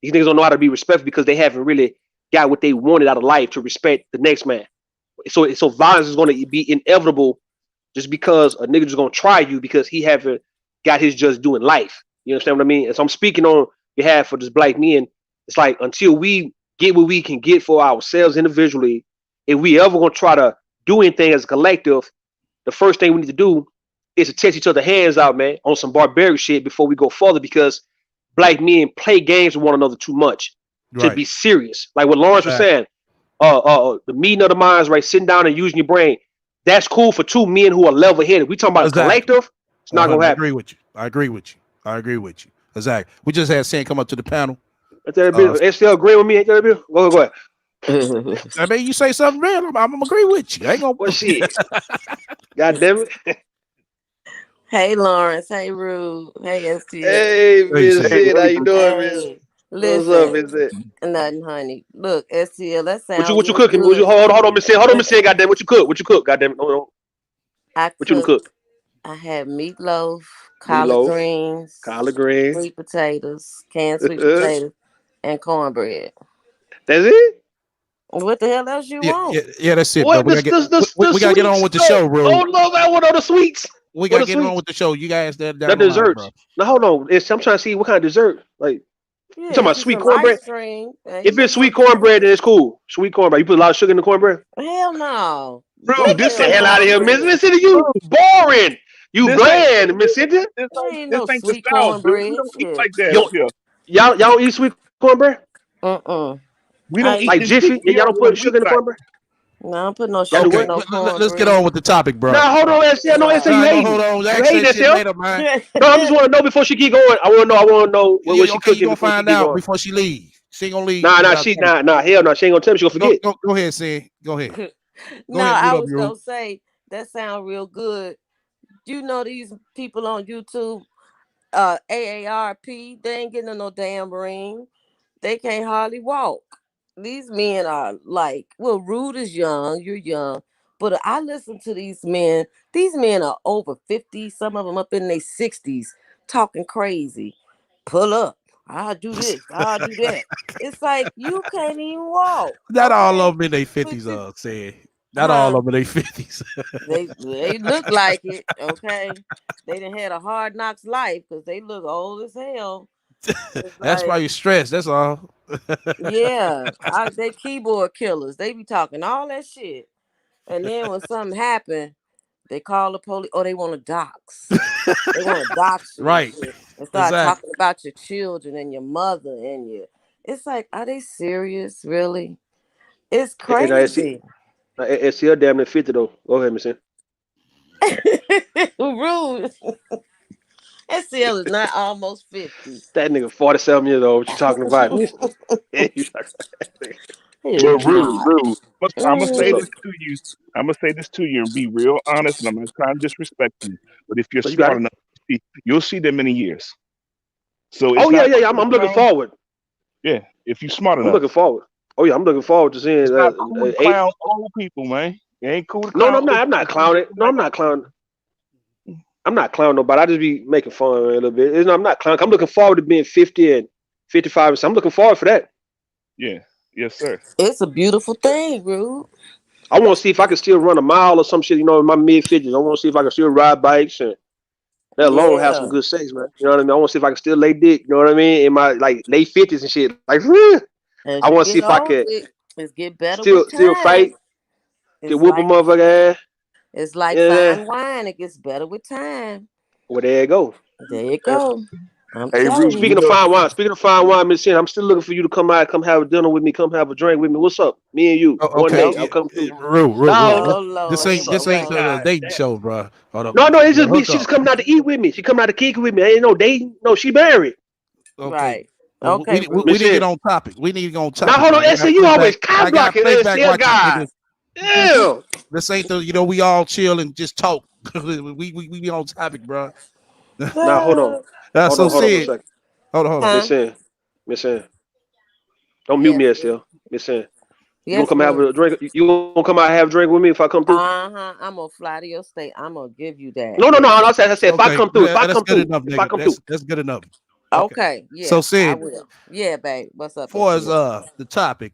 These niggas don't know how to be respectful because they haven't really got what they wanted out of life to respect the next man. So violence is going to be inevitable just because a nigga just going to try you because he haven't got his just due in life. You understand what I mean? And so I'm speaking on behalf of this black men. It's like until we get what we can get for ourselves individually, if we ever going to try to do anything as a collective, the first thing we need to do is to test each other's hands out, man, on some barbaric shit before we go further because black men play games with one another too much to be serious. Like what Lawrence was saying, the meeting of the minds, right? Sitting down and using your brain. That's cool for two men who are level headed. We talking about a collective. It's not gonna happen. I agree with you. Exactly. We just had Sam come up to the panel. STL agree with me. Go ahead. I mean, you say something real, I'm gonna agree with you. I ain't gonna. What shit? God damn it. Hey Lawrence, hey Rue, hey STL. Hey Miss Sid, how you doing, Miss? Listen, what's up, Miss Sid? Nothing, honey. Look, STL, that sounds. What you cooking? Hold on, Miss Sid. Goddamn, what you cook? Goddamn, hold on. What you cook? I had meatloaf, collard greens, sweet potatoes, canned sweet potatoes, and cornbread. That's it? What the hell else you want? Yeah, that's it. What, we gotta get on with the show, bro. Oh no, I want all the sweets. We gotta get on with the show. You guys, that desserts. Now hold on. I'm trying to see what kind of dessert. Like, you talking about sweet cornbread? If it's sweet cornbread, then it's cool. Sweet cornbread. You put a lot of sugar in the cornbread? Hell no. Bro, this the hell out of here, Miss Cynthia. You boring. You bland, Miss Cynthia. Ain't no sweet cornbread. We don't eat like that. Y'all don't eat sweet cornbread? We don't eat like Jiffy. Y'all don't put sugar in the cornbread? No, I'm putting no sugar in no cornbread. Let's get on with the topic, bro. Now hold on, STL. No, STL, you hating. Hold on. You hating, STL? No, I just want to know before she keep going. I want to know what she cooking. You gonna find out before she leaves. She ain't gonna leave. Nah, hell no. She ain't gonna tell me. She gonna forget. Go ahead, Sam. Go ahead. I was gonna say that sound real good. You know these people on YouTube, AARP, they ain't getting no damn ring. They can't hardly walk. These men are like, well, Rude is young, you're young, but I listen to these men. These men are over 50, some of them up in their 60s, talking crazy. Pull up. I'll do this. I'll do that. It's like you can't even walk. Not all of them in their 50s, saying. Not all of them in their 50s. they look like it, okay? They done had a hard knocks life because they look old as hell. That's why you're stressed. That's all. Yeah, they keyboard killers. They be talking all that shit, and then when something happen, they call the police. Oh, they want to dox. They want to dox you, right? And start talking about your children and your mother and your. It's like, are they serious? Really? It's crazy. STL damn near 50 though. Go ahead, Miss. Rude. STL is not almost 50. That nigga 47 years old. What you talking about? Rude. I'm gonna say this to you. I'm gonna say this to you and be real honest, and I'm not trying to disrespect you. But if you're smart enough, you'll see them in years. So I'm looking forward. Yeah, if you're smart enough. I'm looking forward. Oh yeah, I'm looking forward to seeing cool clown old people, man. It ain't cool to clown. No, I'm not clowning. No, I'm not clowning. I'm not clowning nobody. I just be making fun a little bit. I'm not clowning. I'm looking forward to being 50 and 55. So I'm looking forward for that. Yeah. Yes, sir. It's a beautiful thing, Rude. I want to see if I can still run a mile or some shit, in my mid-50s. I want to see if I can still ride bikes and let alone have some good sex, man. You know what I mean? I want to see if I can still lay dick, you know what I mean? In my late 50s and shit. Like, I want to see if I can get better still fight. They It's whoop a like motherfucker ass. it's like Yeah. fine wine. It gets better with time. Well, there you go. There you Yeah. go. I'm Hey, Ruth, telling you you. Speaking of fine wine, Miss Sin, I'm still looking for you to come out, come have a dinner with me, come have a drink with me. What's up? Me and you, one Okay, day. Oh, I'll come through. Rue. No, oh This Lord, here ain't we this ain't go. the dating show, bro. Hold up, no, it's just me. hook She's up. coming out to eat with me. She coming out to kick with me. Ain't no dating. No, she married. Okay. Right. Okay, We Miss Ruth. didn't get Sin. on topic. We need to get on Now topic, hold man. on, SN, you always cock I got blocking, playback SN watching, guy. nigga. Damn. This ain't the we all chill and just talk. we be on topic, bro. Now hold on. So Hold on one said. second. Hold on. Miss Huh? Sin. Miss Sin. Don't mute Yes. me, SL. Miss Sin. You gonna Yes, come have Ruth. a drink? You gonna come out and have a drink with me if I come through? Uh-huh. I'm gonna fly to your state. I'm gonna give you that. No. I said if I Okay, come through, that's good enough, if I nigga. come through. That's good enough. Okay. Okay, So yeah, I said, will. Yeah, babe. What's up, far as SC? the topic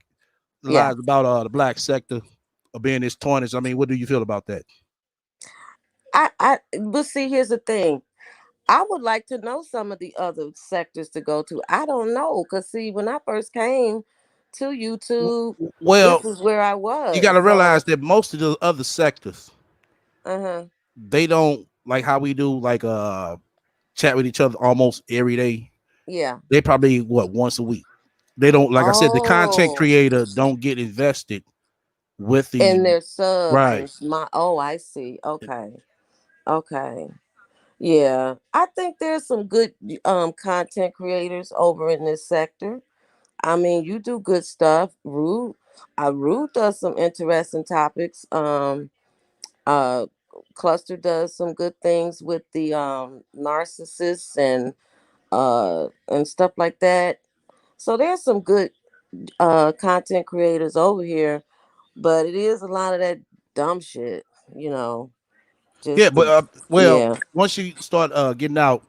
Yeah. lies about the black sector of being this 20s. I mean, what do you feel about that? But see, here's the thing. I would like to know some of the other sectors to go to. I don't know, cause see, when I first came to YouTube, this Well, is where I you got was. to So, realize that most of the other sectors, uh-huh. they don't like how we do, like chat with each other almost every day. Yeah. They probably once a week. They don't, like I said, the content Oh, creator don't get invested with the and their subs right. and my. Oh, I see. Okay. Okay. Yeah, I think there's some good content creators over in this sector. I mean, you do good stuff. Rude does some interesting topics. Uh, Cluster does some good things with the narcissists and stuff like that. So there's some good content creators over here, but it is a lot of that dumb shit, you know. Yeah, Just but the, well, yeah, once you start getting out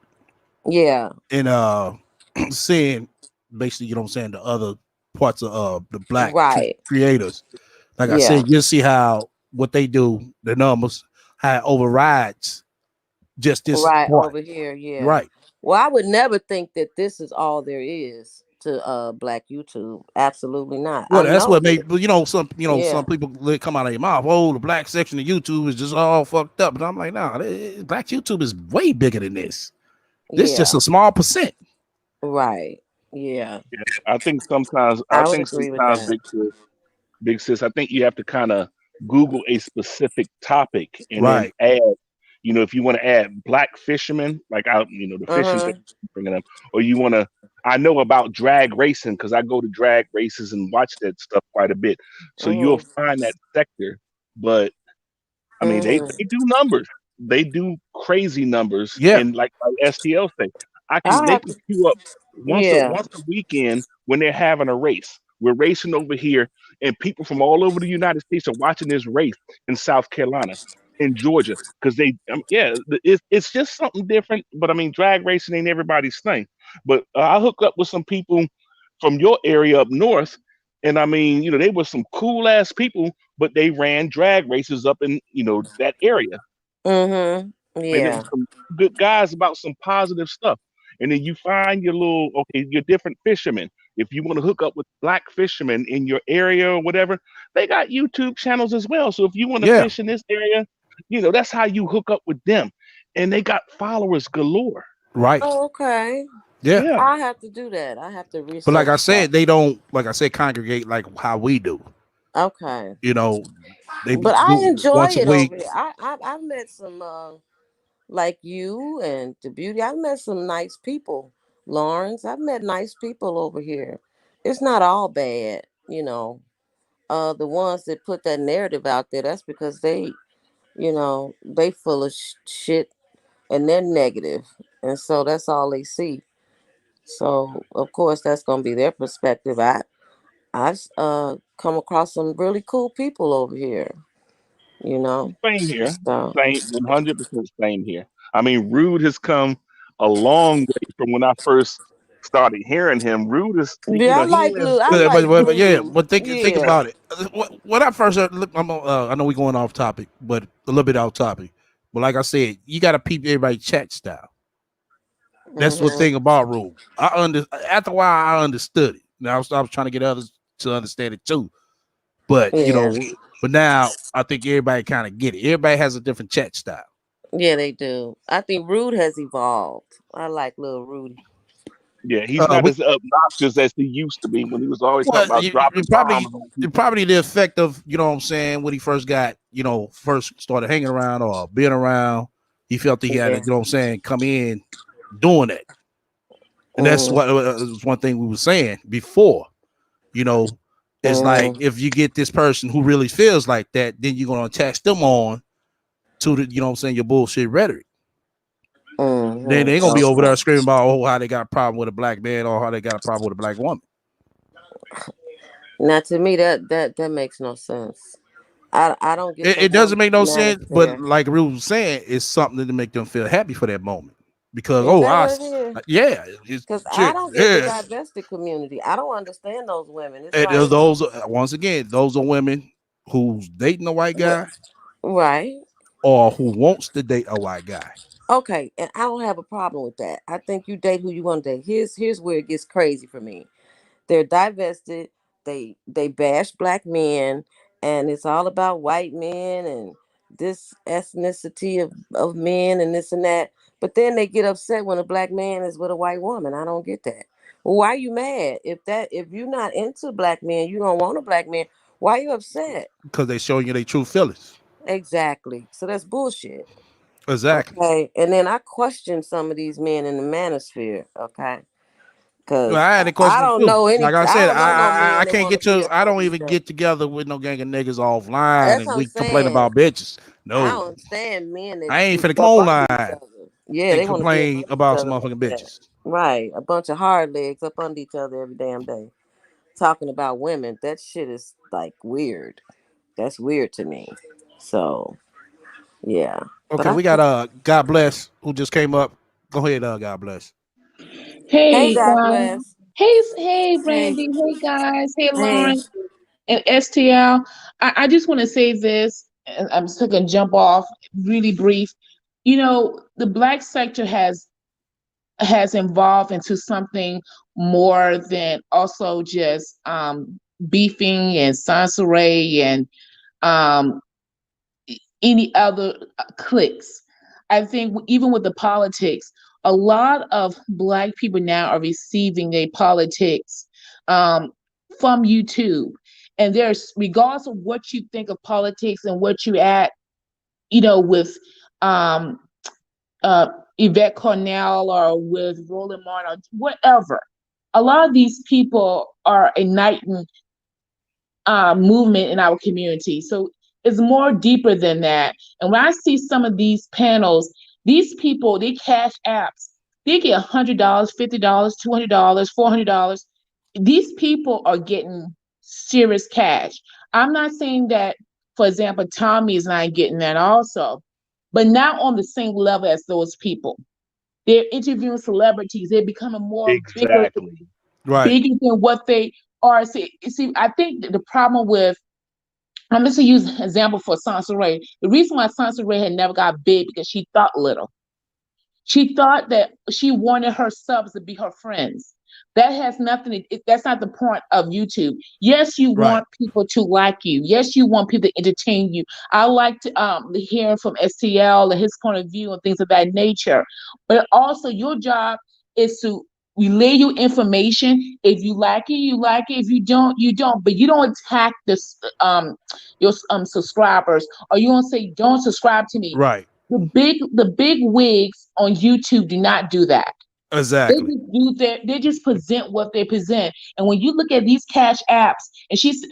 yeah, and seeing basically, you know what I'm saying, the other parts of the black right, creators, like I yeah. said, you'll see how what they do, the numbers, how it overrides just this Right part. over here, yeah. Right. Well, I would never think that this is all there is to black YouTube. Absolutely not. Well, I that's know what that. made some Yeah, people come out of their mouth. Oh, the black section of YouTube is just all fucked up. But I'm like, nah, black YouTube is way bigger than this. This is just yeah, a small percent. right. Yeah, Yeah, I think sometimes, I would agree with that. big sis, I think you have to kind of Google a specific topic and then Right. add. If you want to add black fishermen, like the fishing Uh-huh. thing, bringing up, or you want to. I know about drag racing because I go to drag races and watch that stuff quite a bit. So you'll Uh-huh. find that sector, but I mean, Uh-huh. they do numbers. They do crazy numbers, Yeah. and like STL say, I they have can to. queue up Yeah. once a weekend when they're having a race. We're racing over here, and people from all over the United States are watching this race in South Carolina, in Georgia, because it's just something different. But I mean, drag racing ain't everybody's thing. But I hook up with some people from your area up north, and I mean, they were some cool ass people, but they ran drag races up in that area, Uh-huh. and it was Yeah. some good guys about some positive stuff. And then you find your different fishermen. If you want to hook up with black fishermen in your area or whatever, they got YouTube channels as well. So if you want to Yeah. fish in this area, that's how you hook up with them. And they got followers galore. Right. Oh, okay. Yeah. Yeah. I have to do that. I have to But like I research that. said, they don't, like I said, congregate like how we do. Okay. You know, they But I do enjoy once a it week. over here. I've met some like you and the beauty. I've met some nice people. Lawrence, I've met nice people over here. It's not all bad, you know. The ones that put that narrative out there, that's because they full of shit and they're negative, and so that's all they see. So of course that's gonna be their perspective. I've come across some really cool people over here, you know. Same here. So Same 100% same here. I mean, Rude has come a long way from when I first started hearing him. Rude is, yeah, I he like lives. Lou. I like But yeah, Lulu. but think Yeah. about it. When I first I know we're going off topic, but a little bit off topic. But like I said, you got to peep everybody chat style. That's what Hmm. thing about rule. After a while I understood it. Now I was trying to get others to understand it too. But Yeah. But now I think everybody kind of get it. Everybody has a different chat style. Yeah, they do. I think Rude has evolved. I like little Rudy. Yeah, he's not We as obnoxious as he used to be when he was always talking well, about dropping bombs on people. probably the effect of you know what I'm saying when he first got first started hanging around or being around. He felt that he had to Yeah. you know what I'm saying come in doing it, and that's Mm, what was one thing we were saying before. You know, it's like mm, if you get this person who really feels like that, then you're gonna attach them on to the you know what I'm saying your bullshit rhetoric. Then they ain't gonna be over okay. there screaming about how they got a problem with a black man or how they got a problem with a black woman. Now to me that makes no sense. I don't get It that whole doesn't make no sense, but manosphere. like Rue was saying, it's something to make them feel happy for that moment. Because Is that what it is? yeah, it's Because I shit, don't get the yeah. divested community. I don't understand those women. It's And like those once again, those are women who's dating a white what guy right. or who wants to date a white guy. Okay, and I don't have a problem with that. I think you date who you want to date. Here's where it gets crazy for me. They're divested. They bash black men, and it's all about white men and this ethnicity of men and this and that. But then they get upset when a black man is with a white woman. I don't get that. Well, why are you mad? If you're not into black men, you don't want a black man. Why are you upset? Because they showing you their true feelings. Exactly. So that's bullshit. Exactly. Okay. And then I question some of these men in the manosphere. Okay. Well, Cause I had a I question don't too. know any. Like I I said, don't know no I men that can't want to get be to. a I don't Southeast even Asian. get together with no gang of niggas offline That's and what I'm we complain saying. about bitches. I No, don't understand men that I ain't be finna come up online under each other. Yeah, and they want to be up complain under each about some other like motherfucking that. bitches. Right. A bunch of hard legs up under each other every damn day. Talking about women. That shit is like weird. That's weird to me. So yeah. But Okay, I we got God bless who just came up. Go ahead, God bless. hey Hey, God bless. hey, Hey. Brandy. Hey, guys. Hey, Hey. Lauren and STL. I just want to say this, and I'm still gonna jump off really brief. You know, the black sector has evolved into something more than also just beefing and sorcery and um, any other cliques. I think even with the politics, a lot of Black people now are receiving their politics um, from YouTube. And there's, regardless of what you think of politics and what you at, with um, uh, Yvette Cornell or with Roland Martin or whatever, a lot of these people are igniting movement in our community. So it's more deeper than that. And when I see some of these panels, these people, they cash apps, they get $100, $50, $200, $400. These people are getting serious cash. I'm not saying that, for example, Tommy is not getting that also, but not on the same level as those people. They're interviewing celebrities. They're becoming more Exactly. Right. bigger than what they are. See, I think the problem with, I'm just gonna use an example for Sansa Ray. The reason why Sansa Ray had never got big because she thought little. She thought that she wanted her subs to be her friends. That has nothing. That's not the point of YouTube. Yes, you Right. want people to like you. Yes, you want people to entertain you. I like to hear from STL and his point of view and things of that nature. But also, your job is to relay your information. If you like it, you like it. If you don't, you don't. But you don't attack this your subscribers, or you don't say don't subscribe to me. Right. The big wigs on YouTube do not do that. They Exactly. just do they just present what they present. And when you look at these cash apps,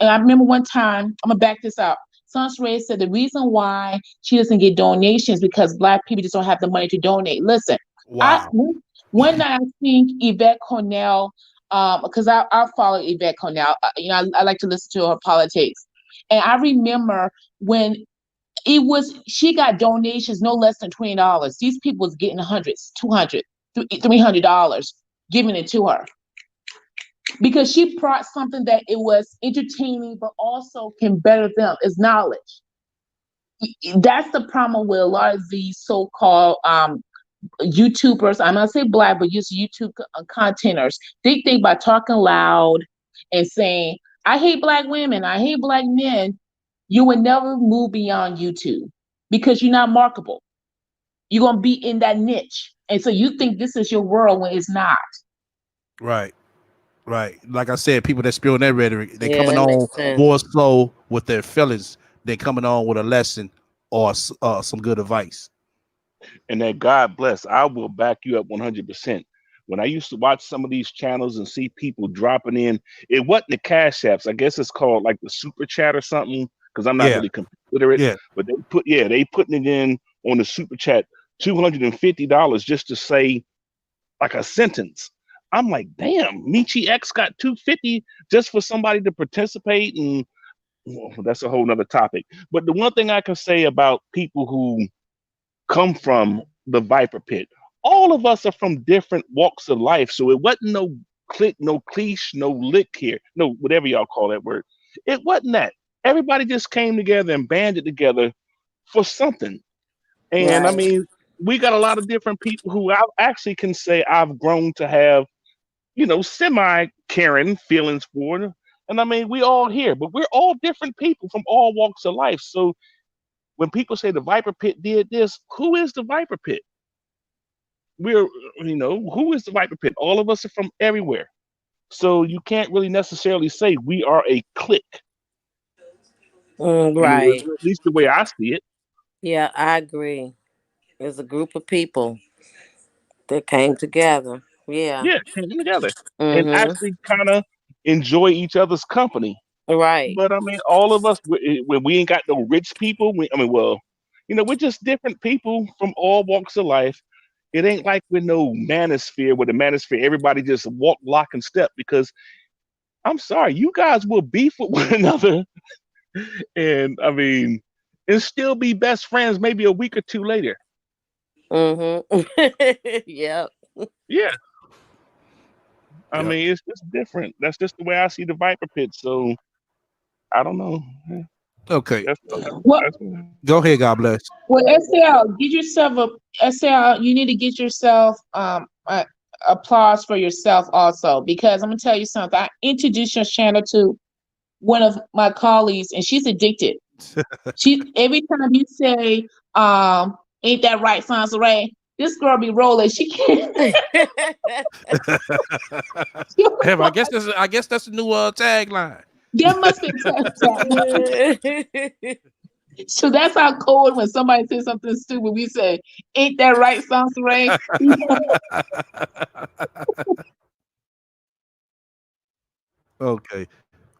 and I remember one time, I'm gonna back this up. Sans Ray said the reason why she doesn't get donations because Black people just don't have the money to donate. Listen, I Wow. one night I think Yvette Cornell, because I follow Yvette Cornell. I like to listen to her politics, and I remember when she got donations no less than $20. These people was getting hundreds, 200, $300, giving it to her because she brought something that it was entertaining, but also can better them is knowledge. That's the problem with a lot of these so-called YouTubers. I'm not say Black, but just YouTube contenters. They think by talking loud and saying, "I hate Black women, I hate Black men." you will never move beyond YouTube because you're not marketable. You're gonna be in that niche. And so you think this is your world when it's not. Right. Right. Like I said, people that spill their rhetoric, they Yeah, coming that on makes sense. more slow with their feelings than coming on with a lesson or some good advice. And that God bless, I will back you up 100%. When I used to watch some of these channels and see people dropping in, it wasn't the cash apps. I guess it's called like the super chat or something, because I'm not Yeah. really considerate. Yeah. But they putting it in on the super chat, $250 just to say like a sentence. I'm like, damn, Michi X got 250 just for somebody to participate, and well, that's a whole nother topic. But the one thing I can say about people who come from the Viper Pit. All of us are from different walks of life, so it wasn't no click, no cliche, no lick here, no whatever y'all call that word. It wasn't that. Everybody just came together and banded together for something. And I Right. mean, we got a lot of different people who I actually can say I've grown to have, semi caring feelings for. And I mean, we all here, but we're all different people from all walks of life. So when people say the Viper Pit did this, who is the Viper Pit? Who is the Viper Pit? All of us are from everywhere. So you can't really necessarily say we are a clique. Right. At least the way I see it. Yeah, I agree. It's a group of people that came together. Yeah. Yeah, came together and Mm-hmm. actually kind of enjoy each other's company. Right. But I mean, all of us, when we ain't got no rich people, we're just different people from all walks of life. It ain't like we're no manosphere, where the manosphere, everybody just walk, lock, and step. Because I'm sorry, you guys will beef with one another, and I mean, and still be best friends maybe a week or two later. Mm-hmm. Yep. Yeah, I Yep. mean, it's different. That's just the way I see the Viper Pit. So I don't know. Okay. That's, Well, that's Go ahead. God bless. well, SL, get yourself a SL. You need to get yourself applause for yourself also, because I'm gonna tell you something. I introduced your channel to one of my colleagues, and she's addicted. She every time you say, "Ain't that right, Sansaray?" This girl be rolling. She can't. Hell, I guess that's the new tagline. There must be so that's how cold when somebody says something stupid. We say, "Ain't that right, Sansaray?" Okay.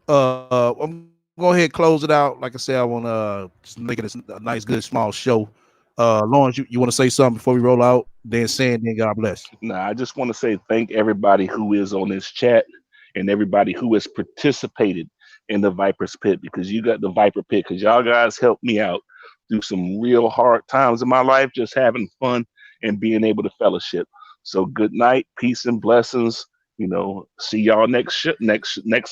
I'm gonna go ahead and close it out. Like I said, I want to just make it a nice, good, small show. Lawrence, you want to say something before we roll out? Then saying, then God bless. Nah, I just want to say thank everybody who is on this chat and everybody who has participated in the Viper's Pit, because you got the Viper Pit, because y'all guys helped me out through some real hard times in my life, just having fun and being able to fellowship. So good night, peace and blessings. See y'all next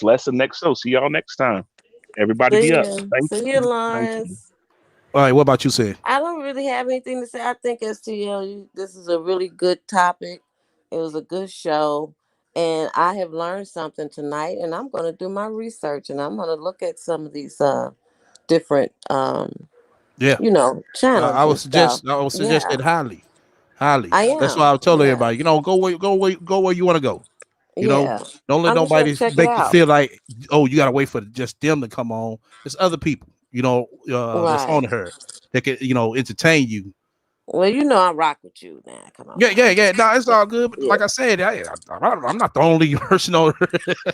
lesson, next show. See y'all next time. Everybody be See up. ya. Thank See you. you, Thank you. Lawrence. All right. What about you, saying? I don't really have anything to say. I think STL, this is a really good topic. It was a good show. And I have learned something tonight, and I'm going to do my research, and I'm going to look at some of these different, Yeah. channels and stuff. I would suggest Yeah, it highly, highly. I That's why am. I would tell Yeah, everybody, go where you want to go. You know, yeah. don't let I'm just going nobody to check it make you out. feel like, oh, you gotta wait for just them to come on. There's other people, that's Right. on her that can, entertain you. Well, I rock with you now. Come on now. Yeah. No, it's all good. But Yeah. like I said, I'm not the only person on.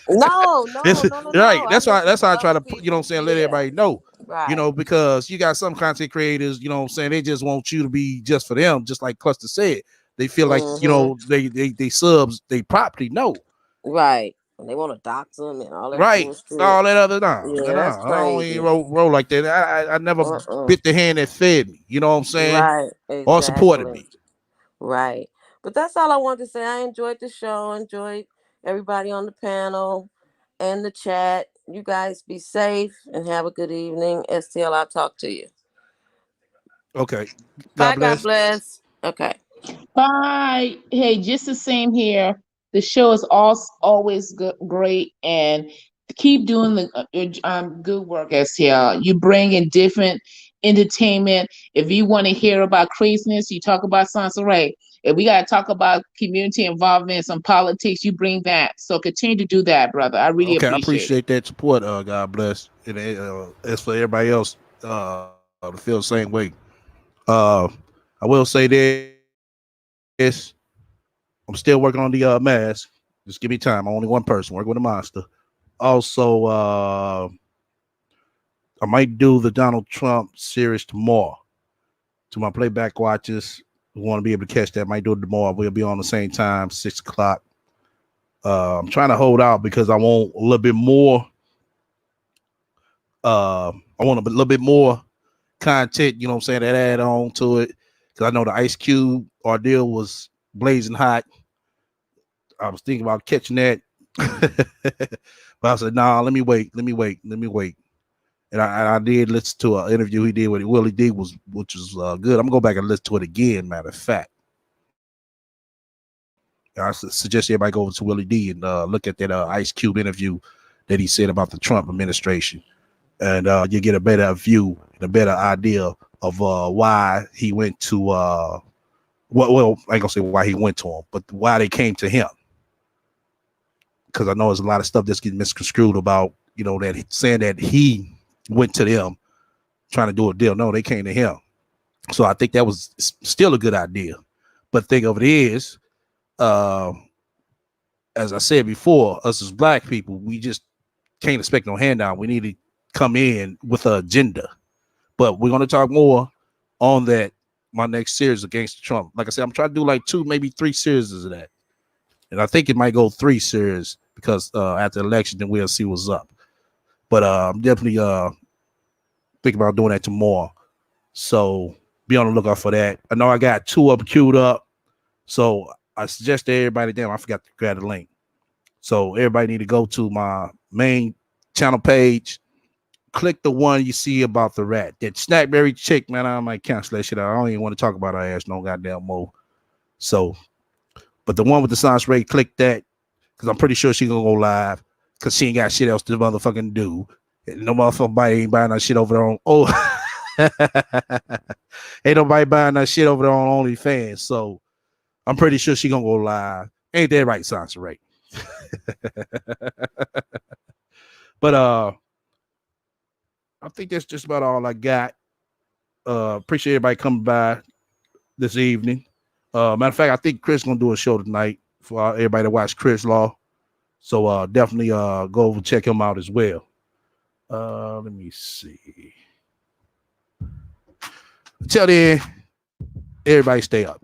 No, no, It's no, no, right. no. I That's why. listen That's to how I try other to put. You know what I'm people. saying? Let Yeah. everybody know. Right. Because you got some content creators. You know what I'm saying? They just want you to be just for them. Just like Cluster said, they feel like Mm-hmm. they subs they property. No, Right. And they want to dox them and all that right. bullshit. All that other no. Yeah, that's I don't even crazy. roll like that. I never Uh-uh. bit the hand that fed me. You know what I'm saying? Right. Or supported Exactly. me. Right. But that's all I wanted to say. I enjoyed the show. Enjoyed everybody on the panel and the chat. You guys be safe and have a good evening. STL, I'll talk to you. Okay. God Bye. God bless. bless. Okay. Bye. Hey, just the same here. The show is always great, and keep doing the good work, STL. You bring in different entertainment. If you want to hear about craziness, you talk about Sansa Ray. If we got to talk about community involvement, some politics, you bring that. So continue to do that, brother. I really Okay, I appreciate it. appreciate that support. God bless. And as for everybody else, to feel the same way. I will say this: I'm still working on the mask. Just give me time. I'm only one person working with a monster. Also, I might do the Donald Trump series tomorrow. To my playback watchers who want to be able to catch that, might do it tomorrow. We'll be on the same time, 6 o'clock. I'm trying to hold out because I want a little bit more. I want a little bit more content, you know what I'm saying, that add on to it. Because I know the Ice Cube ordeal was blazing hot. I was thinking about catching that. But I said, nah, let me wait. And I did listen to an interview he did with Willie D, which was good. I'm gonna go back and listen to it again. Matter of fact, I suggest everybody go over to Willie D and look at that Ice Cube interview that he said about the Trump administration, and you get a better view and a better idea of why he went to well, I ain't gonna say why he went to him, but why they came to him. Because I know there's a lot of stuff that's getting misconstrued about, you know, that saying that he went to them trying to do a deal. No, they came to him. So I think that was still a good idea. But the thing of it is, as I said before, us as black people, we just can't expect no handout. We need to come in with an agenda. But we're going to talk more on that, my next series against Trump. Like I said, I'm trying to do like 2, maybe 3 series of that. And I think it might go 3 series because after the election, then we'll see what's up. But I'm definitely thinking about doing that tomorrow. So be on the lookout for that. I know I got 2 of them queued up. So I suggest to everybody, damn, I forgot to grab the link. So everybody need to go to my main channel page. Click the one you see about the rat. That Snackberry chick, man, I might cancel that shit out. I don't even want to talk about her ass no goddamn more. So, but the one with the Sansa Ray, click that. Because I'm pretty sure she gonna go live. Because she ain't got shit else to motherfucking do. And no motherfucker ain't buying that shit over there on. Oh, ain't nobody buying that shit over there on OnlyFans. So I'm pretty sure she gonna go live. Ain't that right, Sansa Ray? But I think that's just about all I got. Appreciate everybody coming by this evening. Matter of fact, I think Chris gonna do a show tonight for everybody to watch Chris Law. So definitely go over and check him out as well. Let me see. Until then, everybody stay up.